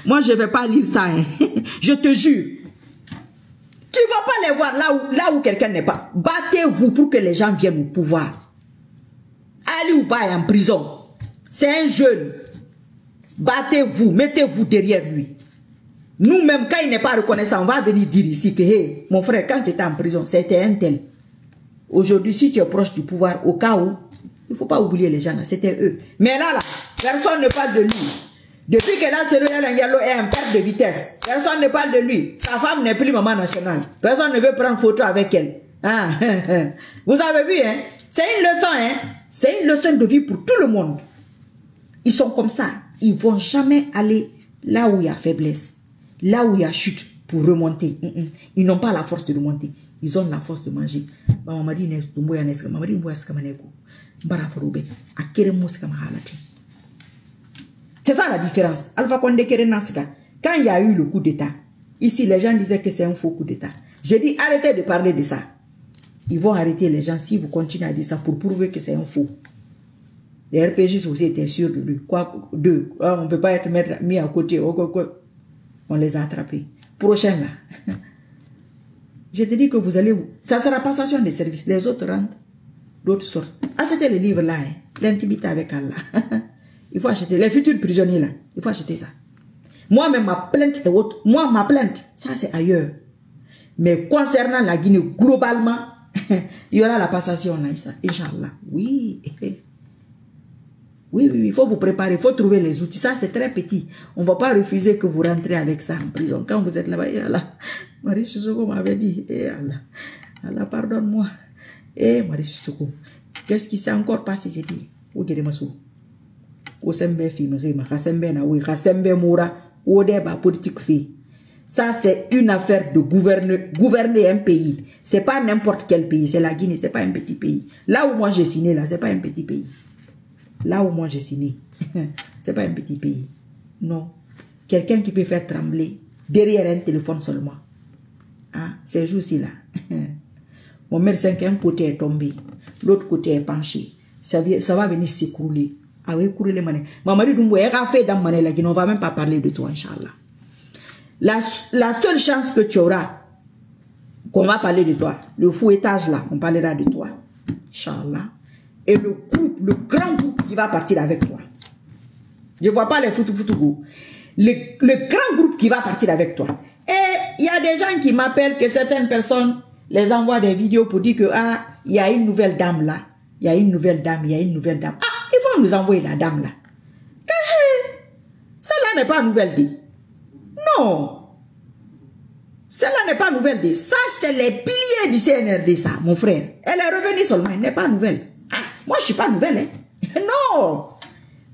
Moi, je ne vais pas lire ça. Hein. Je te jure. Tu ne vas pas les voir là où quelqu'un n'est pas. Battez-vous pour que les gens viennent au pouvoir. Ali Ouba est en prison. C'est un jeune. Battez-vous. Mettez-vous derrière lui. Nous-mêmes, quand il n'est pas reconnaissant, on va venir dire ici que, hey, mon frère, quand tu étais en prison, c'était un tel. Aujourd'hui, si tu es proche du pouvoir, au cas où, il ne faut pas oublier les gens là, c'était eux. Mais là, personne ne parle de lui. Depuis que là, Cyril Ndialo est en perte de vitesse, personne ne parle de lui. Sa femme n'est plus maman nationale. Personne ne veut prendre photo avec elle. Ah, vous avez vu, hein? C'est une leçon, hein? C'est une leçon de vie pour tout le monde. Ils sont comme ça. Ils ne vont jamais aller là où il y a faiblesse. Là où il y a chute pour remonter. Ils n'ont pas la force de remonter. Ils ont la force de manger. C'est ça la différence. Alpha Condé quand il y a eu le coup d'État, ici les gens disaient que c'est un faux coup d'État. J'ai dit arrêtez de parler de ça. Ils vont arrêter les gens si vous continuez à dire ça pour prouver que c'est un faux. Les RPJ aussi étaient sûrs de lui. Quoi, d'eux. On ne peut pas être mis à côté. On les a attrapés. Prochain là. Je te dis que vous allez... Ça sera passation des services. Les autres rentrent. D'autres sortent. Achetez le livre là. Hein. L'intimité avec Allah. Il faut acheter. Les futurs prisonniers là. Il faut acheter ça. Moi-même, ma plainte est autre. Moi, ma plainte, ça c'est ailleurs. Mais concernant la Guinée, globalement, il y aura la passation là. Inch'Allah. Oui. Oui, il faut vous préparer, il faut trouver les outils. Ça, c'est très petit. On ne va pas refuser que vous rentrez avec ça en prison. Quand vous êtes là-bas, Allah, Marie Sissoko m'avait dit, Allah, pardonne-moi. Marie Sissoko, qu'est-ce qui s'est encore passé? J'ai dit, ça, c'est une affaire de gouverner un pays. C'est pas n'importe quel pays, c'est la Guinée, c'est pas un petit pays. Là où moi j'ai signé, là, c'est pas un petit pays. Là où moi j'ai signé, c'est pas un petit pays. Non. Quelqu'un qui peut faire trembler derrière un téléphone seulement. Ah, ces jours-ci là. Mon médecin, un côté est tombé, l'autre côté est penché. Ça va venir s'écrouler. Ah oui, courir les manettes. Maman dit, on ne va même pas parler de toi, Inch'Allah. La seule chance que tu auras, qu'on va parler de toi, le fouettage là, on parlera de toi. Inch'Allah. Et le groupe, le grand groupe qui va partir avec toi. Je ne vois pas les foutou-foutou. Le grand groupe qui va partir avec toi. Et il y a des gens qui m'appellent que certaines personnes les envoient des vidéos pour dire que, ah, il y a une nouvelle dame là. Il y a une nouvelle dame, il y a une nouvelle dame. Ah, ils vont nous envoyer la dame là. Celle-là n'est pas nouvelle dit. Non. Celle-là n'est pas nouvelle dit. Ça, c'est les piliers du CNRD, ça, mon frère. Elle est revenue seulement, elle n'est pas nouvelle. Moi, je ne suis pas nouvelle. Hein? Non.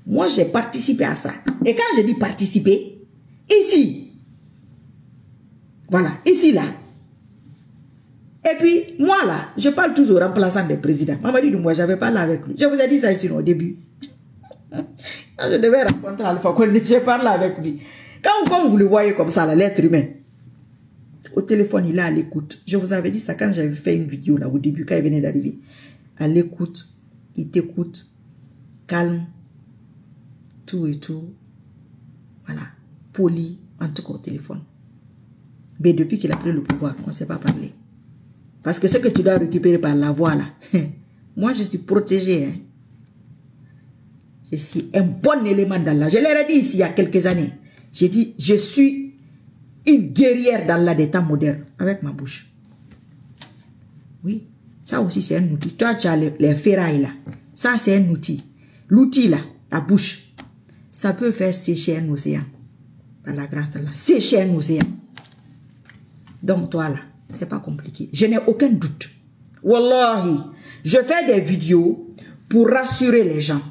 Moi, j'ai participé à ça. Et quand je dis participer, ici. Voilà, ici, là. Et puis, moi, là, je parle toujours remplaçant des présidents. Maman dit, moi, je n'avais pas là avec lui. Je vous ai dit ça ici au début. Quand je devais rencontrer Alpha Condé, je parle avec lui. Quand vous le voyez comme ça, l'être humain, au téléphone, il est à l'écoute. Je vous avais dit ça quand j'avais fait une vidéo là au début, quand il venait d'arriver. À l'écoute. Il t'écoute, calme, tout et tout. Voilà, poli, en tout cas au téléphone. Mais depuis qu'il a pris le pouvoir, on ne s'est pas parlé. Parce que ce que tu dois récupérer par la voix là, moi je suis protégé. Hein. Je suis un bon élément d'Allah. Je l'ai dit ici il y a quelques années. J'ai dit, je suis une guerrière d'Allah des temps modernes. Avec ma bouche. Oui, ça aussi c'est un outil. Toi tu as les ferrailles là. Ça c'est un outil. L'outil là, la bouche, ça peut faire sécher un océan. Par la grâce d'Allah. Sécher un océan. Donc toi là, c'est pas compliqué. Je n'ai aucun doute. Wallahi, je fais des vidéos pour rassurer les gens.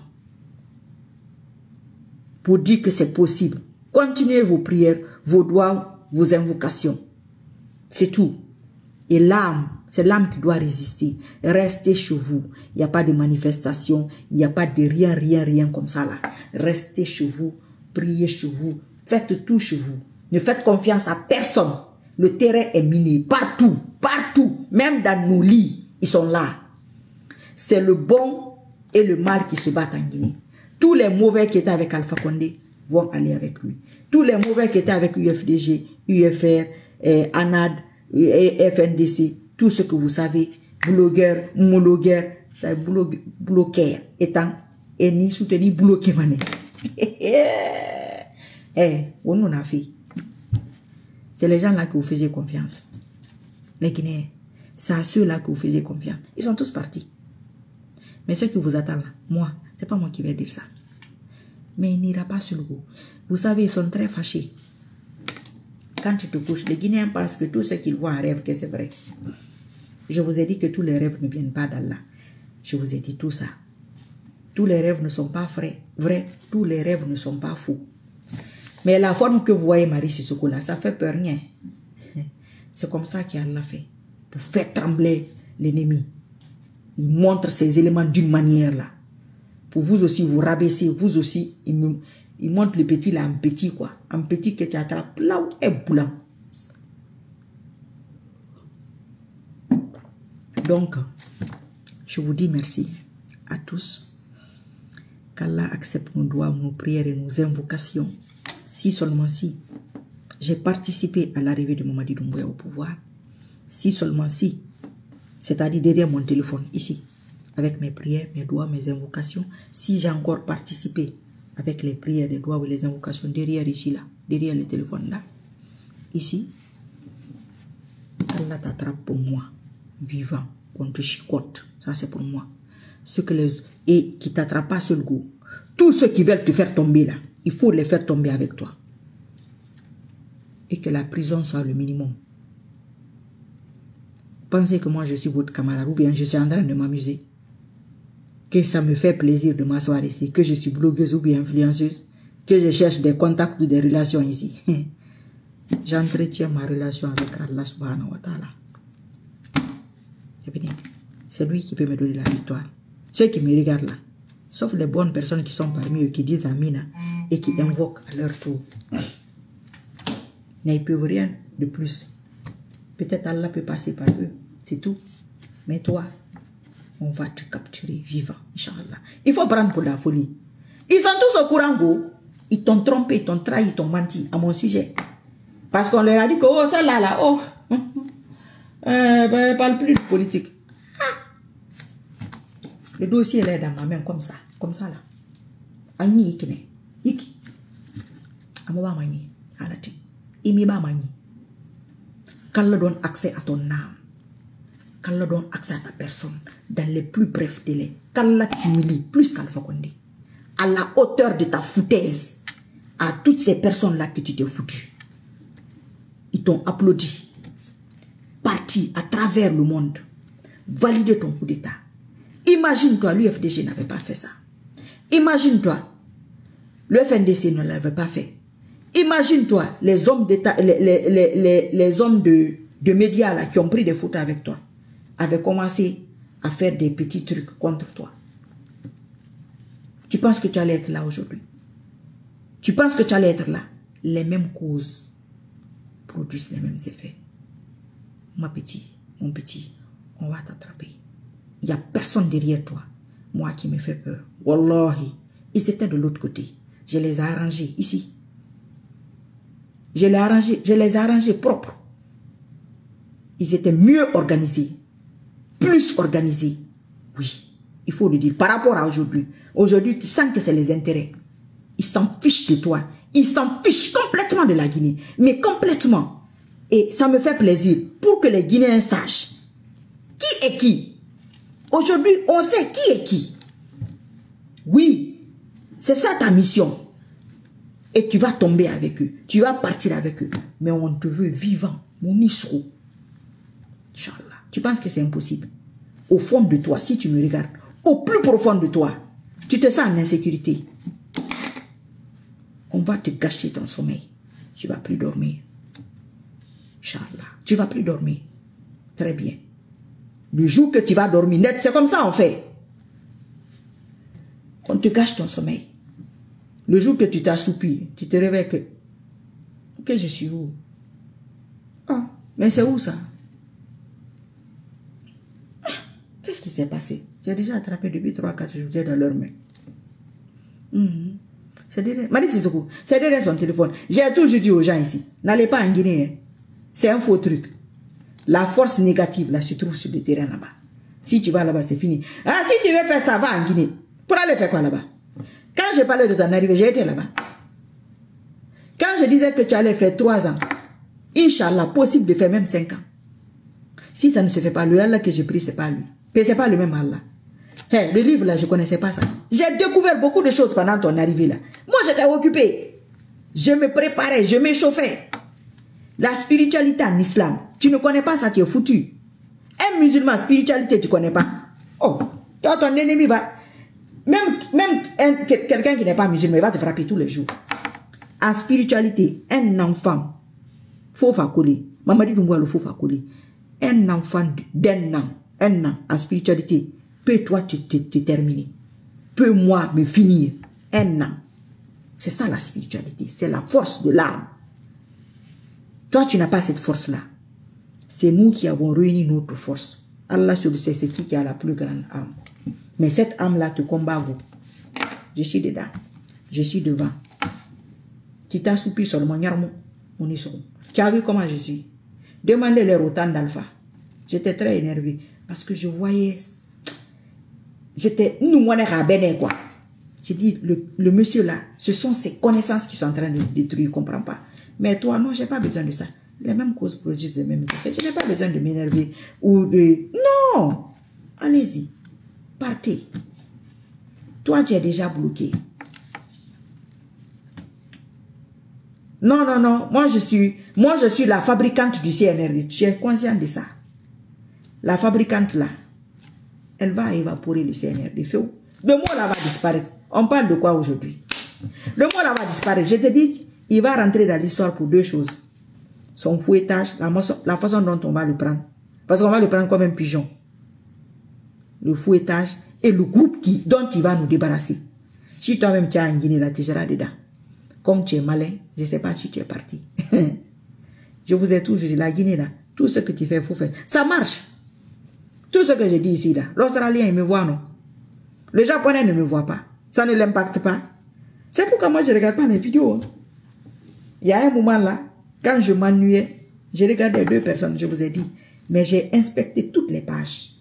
Pour dire que c'est possible. Continuez vos prières, vos doigts, vos invocations. C'est tout. Et l'âme, c'est l'âme qui doit résister. Restez chez vous. Il n'y a pas de manifestation. Il n'y a pas de rien comme ça là. Restez chez vous. Priez chez vous. Faites tout chez vous. Ne faites confiance à personne. Le terrain est miné. Partout. Partout. Même dans nos lits. Ils sont là. C'est le bon et le mal qui se battent en Guinée. Tous les mauvais qui étaient avec Alpha Condé vont aller avec lui. Tous les mauvais qui étaient avec UFDG, UFR, ANAD, FNDC, tout ce que vous savez, blogueurs, homologueurs, bloqueurs, étant ni soutenu bloqué mané. On en a fait. C'est les gens là que vous faisiez confiance. Les Guinéens, c'est à ceux là que vous faisiez confiance. Ils sont tous partis. Mais ceux qui vous attendent là, moi, c'est pas moi qui vais dire ça. Mais il n'ira pas sur le goût. Vous savez, ils sont très fâchés. Quand tu te couches, les Guinéens pensent que tout ce qu'ils voient en rêve, que c'est vrai. Je vous ai dit que tous les rêves ne viennent pas d'Allah. Je vous ai dit tout ça. Tous les rêves ne sont pas vrais. Tous les rêves ne sont pas faux. Mais la forme que vous voyez Marie Sissoko là, ça fait peur rien. C'est comme ça qu'Allah fait. Pour faire trembler l'ennemi. Il montre ces éléments d'une manière là. Pour vous aussi vous rabaisser, vous aussi, il montre le petit là en petit quoi. En petit que tu attrapes là où est boulant. Donc, je vous dis merci à tous. Qu'Allah accepte nos doigts, nos prières et nos invocations. Si seulement si j'ai participé à l'arrivée de Mamadi Doumbouya au pouvoir. Si seulement si. C'est-à-dire derrière mon téléphone, ici. Avec mes prières, mes doigts, mes invocations. Si j'ai encore participé avec les prières, les doigts ou les invocations derrière ici, là. Derrière le téléphone, là. Ici. Allah t'attrape pour moi. Vivant. On te chicote. Ça, c'est pour moi. Et qui t'attrape pas sur le goût. Tous ceux qui veulent te faire tomber, là. Il faut les faire tomber avec toi. Et que la prison soit le minimum. Pensez que moi je suis votre camarade ou bien je suis en train de m'amuser. Que ça me fait plaisir de m'asseoir ici. Que je suis blogueuse ou bien influenceuse. Que je cherche des contacts ou des relations ici. J'entretiens ma relation avec Allah subhanahu wa ta'ala. C'est lui qui peut me donner la victoire. Ceux qui me regardent là. Sauf les bonnes personnes qui sont parmi eux, qui disent Amina et qui invoquent à leur tour. Mais ils ne peuvent rien de plus. Peut-être Allah peut passer par eux. C'est tout. Mais toi, on va te capturer vivant, Inch'Allah. Il faut prendre pour la folie. Ils sont tous au courant, go. Ils t'ont trompé, ils t'ont trahi, ils t'ont menti à mon sujet. Parce qu'on leur a dit que, oh, celle-là, là, oh, parle plus de politique. Le dossier est dans ma main comme ça là. Agni ikine, iki. Amoba mani, alati. Imiba mani. Qu'Allah donne accès à ton âme. Qu'Allah donne accès à ta personne dans les plus brefs délais. Qu'Allah t'humilie plus qu'Alpha Condé. À la hauteur de ta foutaise. À toutes ces personnes-là que tu t'es foutu. Ils t'ont applaudi. Parti à travers le monde. Validé ton coup d'état. Imagine-toi, l'UFDG n'avait pas fait ça. Imagine-toi, le FNDC ne l'avait pas fait. Imagine-toi, les hommes d'État, les hommes de médias là, qui ont pris des photos avec toi, avaient commencé à faire des petits trucs contre toi. Tu penses que tu allais être là aujourd'hui? Tu penses que tu allais être là? Les mêmes causes produisent les mêmes effets. Mon petit, on va t'attraper. Il n'y a personne derrière toi. Moi qui me fait peur. Wallahi. Ils étaient de l'autre côté. Je les ai arrangés ici. Je les ai arrangés propres. Ils étaient mieux organisés. Plus organisés. Oui, il faut le dire. Par rapport à aujourd'hui. Aujourd'hui, tu sens que c'est les intérêts. Ils s'en fichent de toi. Ils s'en fichent complètement de la Guinée. Mais complètement. Et ça me fait plaisir pour que les Guinéens sachent qui est qui. Aujourd'hui, on sait qui est qui. Oui, c'est ça ta mission. Et tu vas tomber avec eux. Tu vas partir avec eux. Mais on te veut vivant. Mon isro. Inch'Allah. Tu penses que c'est impossible? Au fond de toi, si tu me regardes, au plus profond de toi, tu te sens en insécurité. On va te gâcher ton sommeil. Tu ne vas plus dormir. Inch'Allah. Tu ne vas plus dormir. Très bien. Le jour que tu vas dormir net, c'est comme ça on fait. On te gâche ton sommeil. Le jour que tu t'assoupis, tu te réveilles que... Ok, je suis où? Ah, mais c'est où ça? Ah, qu'est-ce qui s'est passé? J'ai déjà attrapé depuis 3-4 jours dans leur main. C'est derrière son téléphone. J'ai toujours dit aux gens ici, n'allez pas en Guinée. Hein. C'est un faux truc. La force négative, là, se trouve sur le terrain là-bas. Si tu vas là-bas, c'est fini. Ah, si tu veux faire ça, va en Guinée. Pour aller faire quoi là-bas? Quand j'ai parlé de ton arrivée, j'ai été là-bas. Quand je disais que tu allais faire 3 ans, Inch'Allah, possible de faire même 5 ans. Si ça ne se fait pas, le Allah que j'ai pris, c'est pas lui. Mais c'est pas le même Allah. Hey, le livre là, je connaissais pas ça. J'ai découvert beaucoup de choses pendant ton arrivée là. Moi, j'étais occupé. Je me préparais, je m'échauffais. La spiritualité en islam, tu ne connais pas ça, tu es foutu. Un musulman, spiritualité, tu ne connais pas. Oh, toi, ton ennemi va... Même quelqu'un qui n'est pas musulman, il va te frapper tous les jours. En spiritualité, un enfant, faut faire coller. Maman dit le faut faire coller. Un enfant d'un an, en spiritualité, peut toi te terminer. Peut moi me finir. Un an. C'est ça la spiritualité. C'est la force de l'âme. Toi, tu n'as pas cette force-là. C'est nous qui avons réuni notre force. Allah seul sait c'est qui a la plus grande âme. Mais cette âme-là te combat, vous. Je suis dedans. Je suis devant. Tu t'assoupis seulement, on est sur. Tu as vu comment je suis? Demandez-leur autant d'alpha. J'étais très énervé parce que je voyais... J'étais... Nous, on est quoi. J'ai dit, le monsieur là, ce sont ses connaissances qui sont en train de détruire, il ne comprend pas. Mais toi, non, je n'ai pas besoin de ça. Les mêmes causes produisent les mêmes effets. Je n'ai pas besoin de m'énerver ou de... Non! Allez-y. Partez. Toi, tu es déjà bloqué. Non, non, non. Moi, je suis la fabricante du CNRD. Tu es conscient de ça? La fabricante là, elle va évaporer le CNRD. Le mot là va disparaître. On parle de quoi aujourd'hui? Le mot là va disparaître. Je te dis, il va rentrer dans l'histoire pour 2 choses. Son fouettage, la façon dont on va le prendre. Parce qu'on va le prendre comme un pigeon. Le fouettage et le groupe dont il va nous débarrasser. Si toi-même tu as en Guinée, là, tu seras dedans. Comme tu es malin, je ne sais pas si tu es parti. Je vous ai toujours dit, la Guinée, là, tout ce que tu fais, il faut faire. Ça marche. Tout ce que je dis ici, là, l'Australien, il me voit, non? Le Japonais ne me voit pas. Ça ne l'impacte pas. C'est pourquoi moi, je ne regarde pas les vidéos. Il y a un moment là, quand je m'ennuyais, j'ai regardé 2 personnes, je vous ai dit. Mais j'ai inspecté toutes les pages.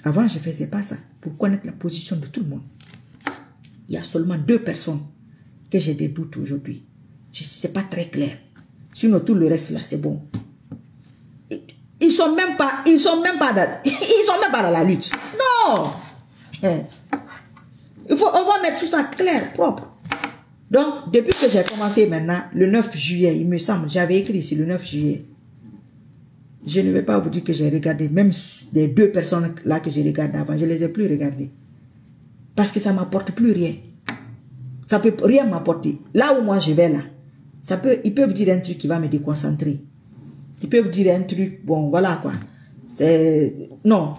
Avant, je ne faisais pas ça pour connaître la position de tout le monde. Il y a seulement 2 personnes que j'ai des doutes aujourd'hui. Ce n'est pas très clair. Sinon, tout le reste là, c'est bon. Ils sont même pas dans la lutte. Non! On va mettre tout ça clair, propre. Donc, depuis que j'ai commencé maintenant, le 9 juillet, il me semble, j'avais écrit ici le 9 juillet. Je ne vais pas vous dire que j'ai regardé, même des 2 personnes là que j'ai regardé avant, je ne les ai plus regardées. Parce que ça ne m'apporte plus rien. Ça ne peut rien m'apporter. Là où moi je vais là, ils peuvent dire un truc qui va me déconcentrer. Ils peuvent dire un truc, bon voilà quoi. Non.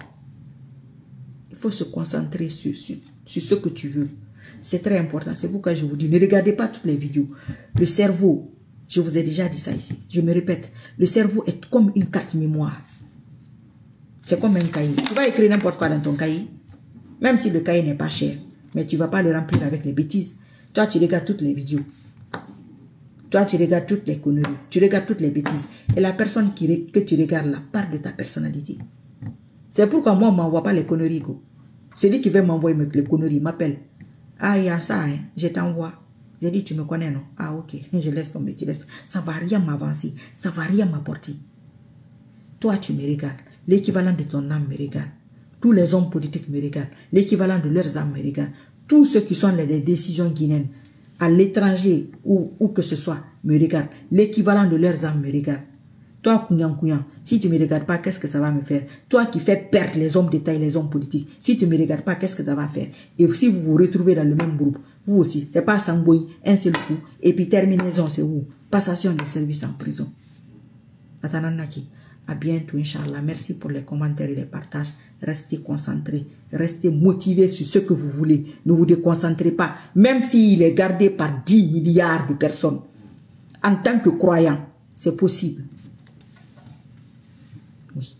Il faut se concentrer sur ce que tu veux. C'est très important. C'est pourquoi je vous dis, ne regardez pas toutes les vidéos. Le cerveau, je vous ai déjà dit ça ici. Je me répète, le cerveau est comme une carte mémoire. C'est comme un cahier. Tu vas écrire n'importe quoi dans ton cahier. Même si le cahier n'est pas cher. Mais tu ne vas pas le remplir avec les bêtises. Toi, tu regardes toutes les vidéos. Toi, tu regardes toutes les conneries, tu regardes toutes les bêtises. Et la personne que tu regardes là part de ta personnalité. C'est pourquoi moi, on ne m'envoie pas les conneries. Go. Celui qui veut m'envoyer les conneries m'appelle. Ah, il y a ça, hein, je t'envoie. J'ai dit, tu me connais, non? Ah, ok, je laisse tomber, tu laisses tomber. Ça ne va rien m'avancer, ça ne va rien m'apporter. Toi, tu me regardes. L'équivalent de ton âme me regarde. Tous les hommes politiques me regardent. L'équivalent de leurs âmes me regarde. Tous ceux qui sont les décisions guinéennes, à l'étranger ou que ce soit, me regardent. L'équivalent de leurs âmes me regarde. Toi, Kounyan, si tu ne me regardes pas, qu'est-ce que ça va me faire? Toi qui fais perdre les hommes d'État et les hommes politiques, si tu ne me regardes pas, qu'est-ce que ça va faire? Et si vous vous retrouvez dans le même groupe, vous aussi, c'est pas Samboy, un seul coup, et puis terminaison, c'est où? Passation de service en prison. Atananaki. À bientôt, Inch'Allah. Merci pour les commentaires et les partages. Restez concentrés. Restez motivés sur ce que vous voulez. Ne vous déconcentrez pas. Même s'il est gardé par 10 milliards de personnes. En tant que croyant, c'est possible. Oui.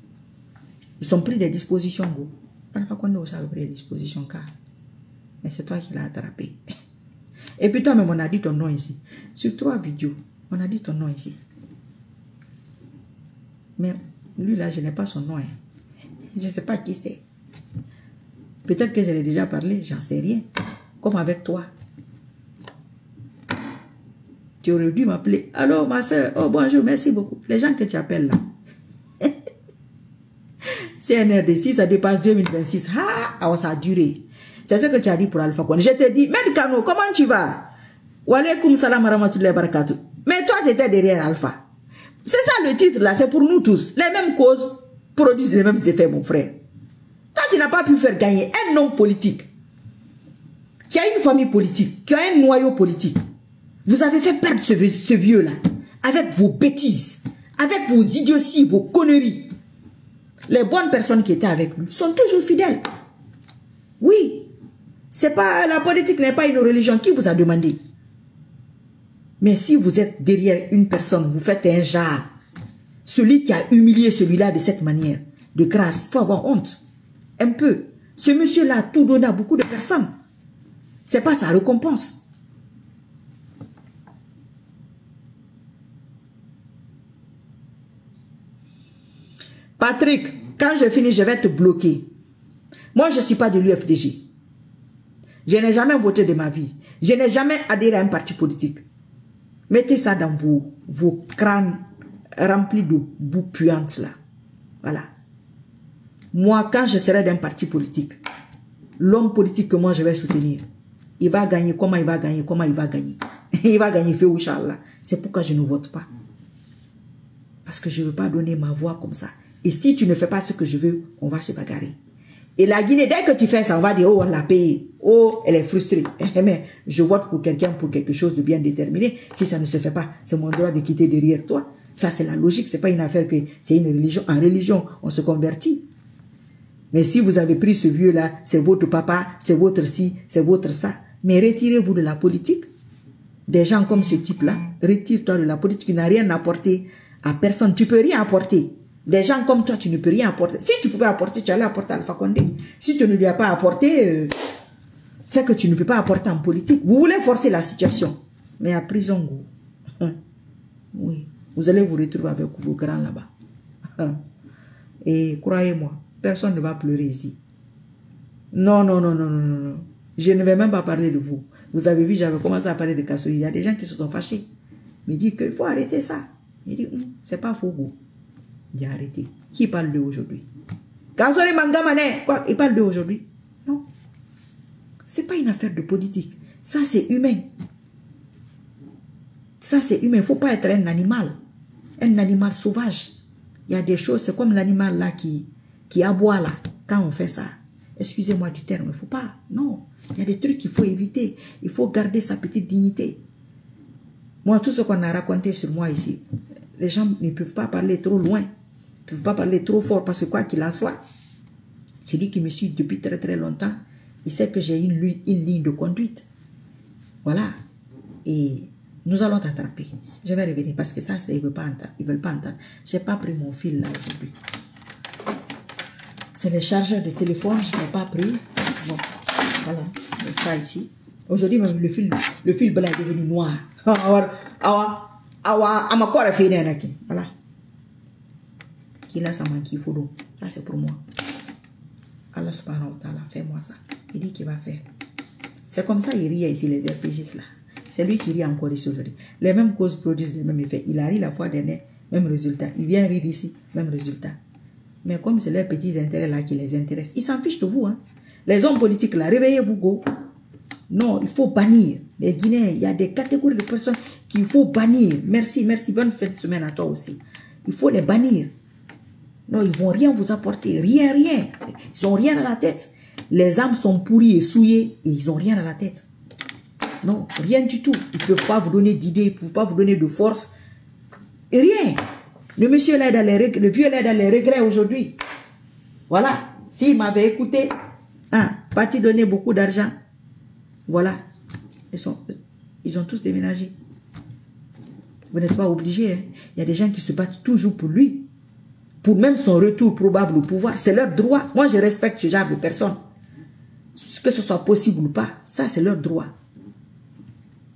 Ils ont pris des dispositions, go. Alpha Condé, ça a pris des dispositions, car. Mais c'est toi qui l'as attrapé. Et puis toi-même, on a dit ton nom ici. Sur 3 vidéos, on a dit ton nom ici. Mais lui là, je n'ai pas son nom. Hein. Je ne sais pas qui c'est. Peut-être que je l'ai déjà parlé, j'en sais rien. Comme avec toi. Tu aurais dû m'appeler. Allô ma soeur, oh bonjour, merci beaucoup. Les gens que tu appelles là. CNRD6, ça dépasse 2026. Ah, ça a duré. C'est ce que tu as dit pour Alpha Condé. Je te dis, Medkano, comment tu vas? Wa alaykoum salam wa rahmatullahi wa barakatuh. Mais toi, tu étais derrière Alpha. C'est ça le titre là, c'est pour nous tous. Les mêmes causes produisent les mêmes effets, mon frère. Toi, tu n'as pas pu faire gagner un homme politique, qui a une famille politique, qui a un noyau politique. Vous avez fait perdre ce vieux là, avec vos bêtises, avec vos idioties, vos conneries. Les bonnes personnes qui étaient avec lui sont toujours fidèles. Oui, c'est pas, la politique n'est pas une religion. Qui vous a demandé? Mais si vous êtes derrière une personne, vous faites un genre, celui qui a humilié celui-là de cette manière, de grâce, il faut avoir honte. Un peu. Ce monsieur-là a tout donné à beaucoup de personnes. Ce n'est pas sa récompense. Patrick, quand je finis, je vais te bloquer. Moi, je ne suis pas de l'UFDG. Je n'ai jamais voté de ma vie. Je n'ai jamais adhéré à un parti politique. Mettez ça dans vos crânes remplis de boue puante là. Voilà. Moi, quand je serai d'un parti politique, l'homme politique que moi je vais soutenir, il va gagner, comment il va gagner, comment il va gagner. Il va gagner feu Inch'Allah. C'est pourquoi je ne vote pas. Parce que je ne veux pas donner ma voix comme ça. Et si tu ne fais pas ce que je veux, on va se bagarrer. Et la Guinée, dès que tu fais ça, on va dire, oh, on l'a payé. Oh, elle est frustrée. Mais je vote pour quelqu'un pour quelque chose de bien déterminé. Si ça ne se fait pas, c'est mon droit de quitter derrière toi. Ça, c'est la logique. C'est pas une affaire que c'est une religion. En religion, on se convertit. Mais si vous avez pris ce vieux-là, c'est votre papa, c'est votre ci, c'est votre ça. Mais retirez-vous de la politique. Des gens comme ce type-là, retire-toi de la politique. Tu n'as rien apporté à personne. Tu peux rien apporter. Des gens comme toi, tu ne peux rien apporter. Si tu pouvais apporter, tu allais apporter à Alpha Condé. Si tu ne lui as pas apporté, c'est que tu ne peux pas apporter en politique. Vous voulez forcer la situation. Mais à prison, oui, vous allez vous retrouver avec vos grands là-bas. Et croyez-moi, personne ne va pleurer ici. Non, non, non, non, non, non, non. Je ne vais même pas parler de vous. Vous avez vu, j'avais commencé à parler de Kassouri. Il y a des gens qui se sont fâchés. Mais disent qu'il faut arrêter ça. Il dit, c'est pas faux, go. J'ai arrêté. Qui parle d'eux aujourd'hui? Kassouri Mangamane, quoi? Il parle d'eux aujourd'hui? Non. C'est pas une affaire de politique. Ça, c'est humain. Ça, c'est humain. Il ne faut pas être un animal. Un animal sauvage. Il y a des choses, c'est comme l'animal là qui aboie là, quand on fait ça. Excusez-moi du terme, il ne faut pas. Non. Il y a des trucs qu'il faut éviter. Il faut garder sa petite dignité. Moi, tout ce qu'on a raconté sur moi ici, les gens ne peuvent pas parler trop loin. Ils ne peuvent pas parler trop fort parce que quoi qu'il en soit, celui qui me suit depuis très très longtemps, il sait que j'ai une ligne de conduite. Voilà. Et nous allons t'attraper. Je vais revenir parce que ça, ils ne veulent pas entendre. Ils veulent pas entendre. Je n'ai pas pris mon fil là aujourd'hui. C'est les chargeurs de téléphone, je n'ai pas pris. Bon, voilà, ça ici. Aujourd'hui, même le fil blanc est devenu noir. ma quoi voilà. Qu'il a sa main qui faut. Ça c'est pour moi. Allah subhanahu wa ta'ala, fais-moi ça. Il dit qu'il va faire. C'est comme ça il rit ici les RPGs là. C'est lui qui rit encore ici aujourd'hui. Les mêmes causes produisent les mêmes effets. Il a ri la fois dernière, même résultat. Il vient rire ici, même résultat. Mais comme c'est les petits intérêts là qui les intéressent, ils s'en fichent de vous. Hein. Les hommes politiques là, réveillez-vous, go. Non, il faut bannir. Les Guinéens, il y a des catégories de personnes qu'il faut bannir. Merci, merci. Bonne fin de semaine à toi aussi. Il faut les bannir. Non, ils ne vont rien vous apporter. Rien, rien. Ils n'ont rien à la tête. Les âmes sont pourries et souillées et ils n'ont rien à la tête. Non, rien du tout. Ils ne peuvent pas vous donner d'idées, ils ne peuvent pas vous donner de force. Rien. Le monsieur là, le vieux là, dans les regrets aujourd'hui. Voilà. S'il m'avait écouté, pas-t-il donné beaucoup d'argent? Voilà. Ils ont tous déménagé. Vous n'êtes pas obligés. Hein. Il y a des gens qui se battent toujours pour lui. Pour même son retour probable au pouvoir. C'est leur droit. Moi, je respecte ce genre de personnes. Que ce soit possible ou pas, ça, c'est leur droit.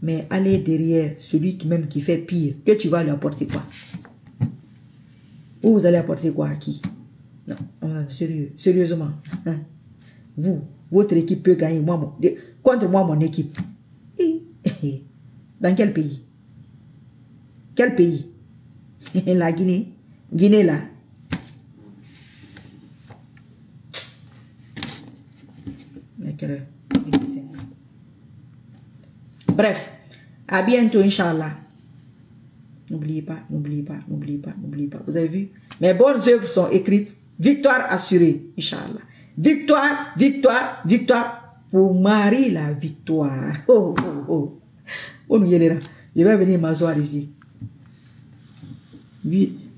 Mais aller derrière celui qui fait pire, que tu vas lui apporter quoi? Ou vous allez apporter quoi à qui? Non, sérieux, sérieusement. Vous, votre équipe peut gagner contre moi, mon équipe. Dans quel pays? Quel pays? La Guinée. Guinée là. Bref, à bientôt, Inch'Allah. N'oubliez pas, n'oubliez pas, n'oubliez pas, n'oubliez pas. Vous avez vu? Mes bonnes œuvres sont écrites. Victoire assurée, Inch'Allah. Victoire, victoire, victoire. Pour Marie, la victoire. Oh, oh, oh. Oh, je vais venir m'asseoir ici.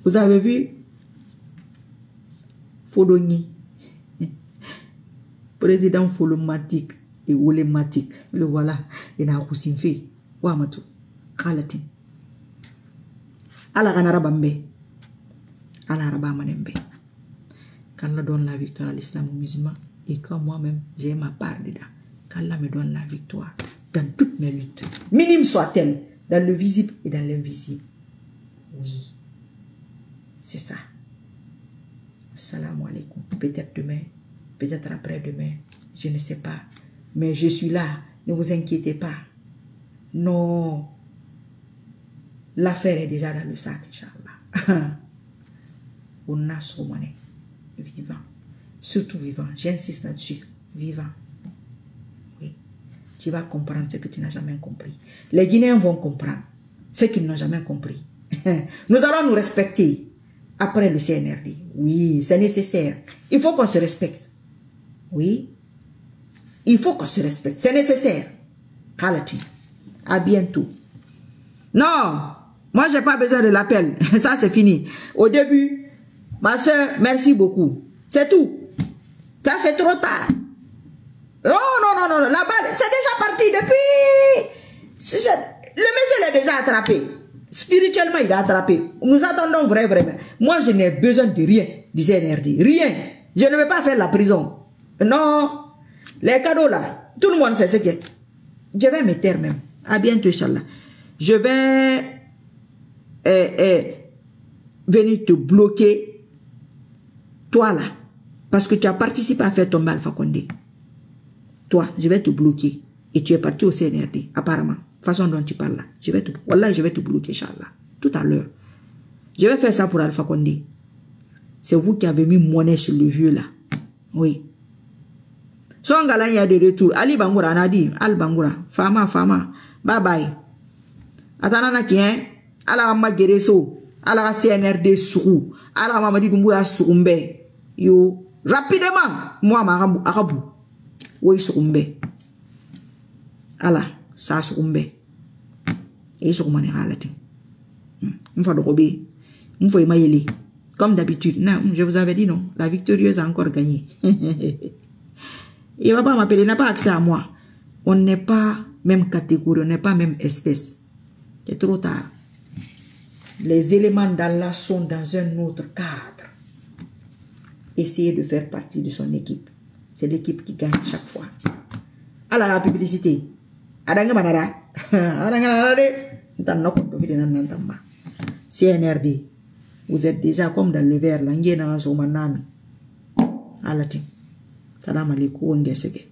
Vous avez vu? Fodoni. Président Folomatique et Olematique. Le voilà. Il a aussi fait. Wamatu. Khalatin. Allah ganara bambe. Allah raba manembe. Qu'Allah donne la victoire à l'islam aux musulmans. Et quand moi-même, j'ai ma part dedans. Qu'Allah me donne la victoire dans toutes mes luttes. Minime soit-elle. Dans le visible et dans l'invisible. Oui. C'est ça. Salam alaikum. Peut-être demain. Peut-être après-demain, je ne sais pas. Mais je suis là, ne vous inquiétez pas. Non. L'affaire est déjà dans le sac, Inch'Allah. On a son monnaie. Vivant. Surtout vivant. J'insiste là-dessus. Vivant. Oui. Tu vas comprendre ce que tu n'as jamais compris. Les Guinéens vont comprendre ce qu'ils n'ont jamais compris. Nous allons nous respecter après le CNRD. Oui, c'est nécessaire. Il faut qu'on se respecte. Oui, il faut qu'on se respecte. C'est nécessaire. Khalati. À bientôt. Non, moi, je n'ai pas besoin de l'appel. Ça, c'est fini. Au début, ma soeur, merci beaucoup. C'est tout. Ça, c'est trop tard. Non, non, non, non. La balle, c'est déjà parti depuis. Le monsieur l'est déjà attrapé. Spirituellement, il est attrapé. Nous attendons vraiment. Moi, je n'ai besoin de rien du CNRD. Rien. Je ne vais pas faire la prison. Non, les cadeaux là, tout le monde sait ce que c'est. Je vais me taire même. À bientôt, Inch'Allah. Je vais venir te bloquer, toi là, parce que tu as participé à faire tomber Alpha Condé. Toi, je vais te bloquer. Et tu es parti au CNRD, apparemment. Façon dont tu parles là. Je vais te bloquer, Inch'Allah. Tout à l'heure. Je vais faire ça pour Alpha Condé. C'est vous qui avez mis monnaie sur le vieux là. Oui. Son galan y a de retour. Ali Bangoura, Nadi, Al Bangoura. Fama. Bye bye. Atanana qui hein? Ala ma gereso. Ala CNRD sou. Ala Mamadi Doumbouya soumbe. Yo. Rapidement. Moi, ma arabu. Oui, soumbe. Ala. Ça soumbe. Et soumane halati. M'fa de robé. M'fa yeli. Comme d'habitude. Non, je vous avais dit non. La victorieuse a encore gagné. Il ne va pas m'appeler, il n'a pas accès à moi. On n'est pas même catégorie, on n'est pas même espèce. C'est trop tard. Les éléments d'Allah sont dans un autre cadre. Essayez de faire partie de son équipe. C'est l'équipe qui gagne chaque fois. À la publicité. CNRD, vous êtes déjà comme dans le verre là, ngena ngazo manami. Alati. Salam alaikum ngesege.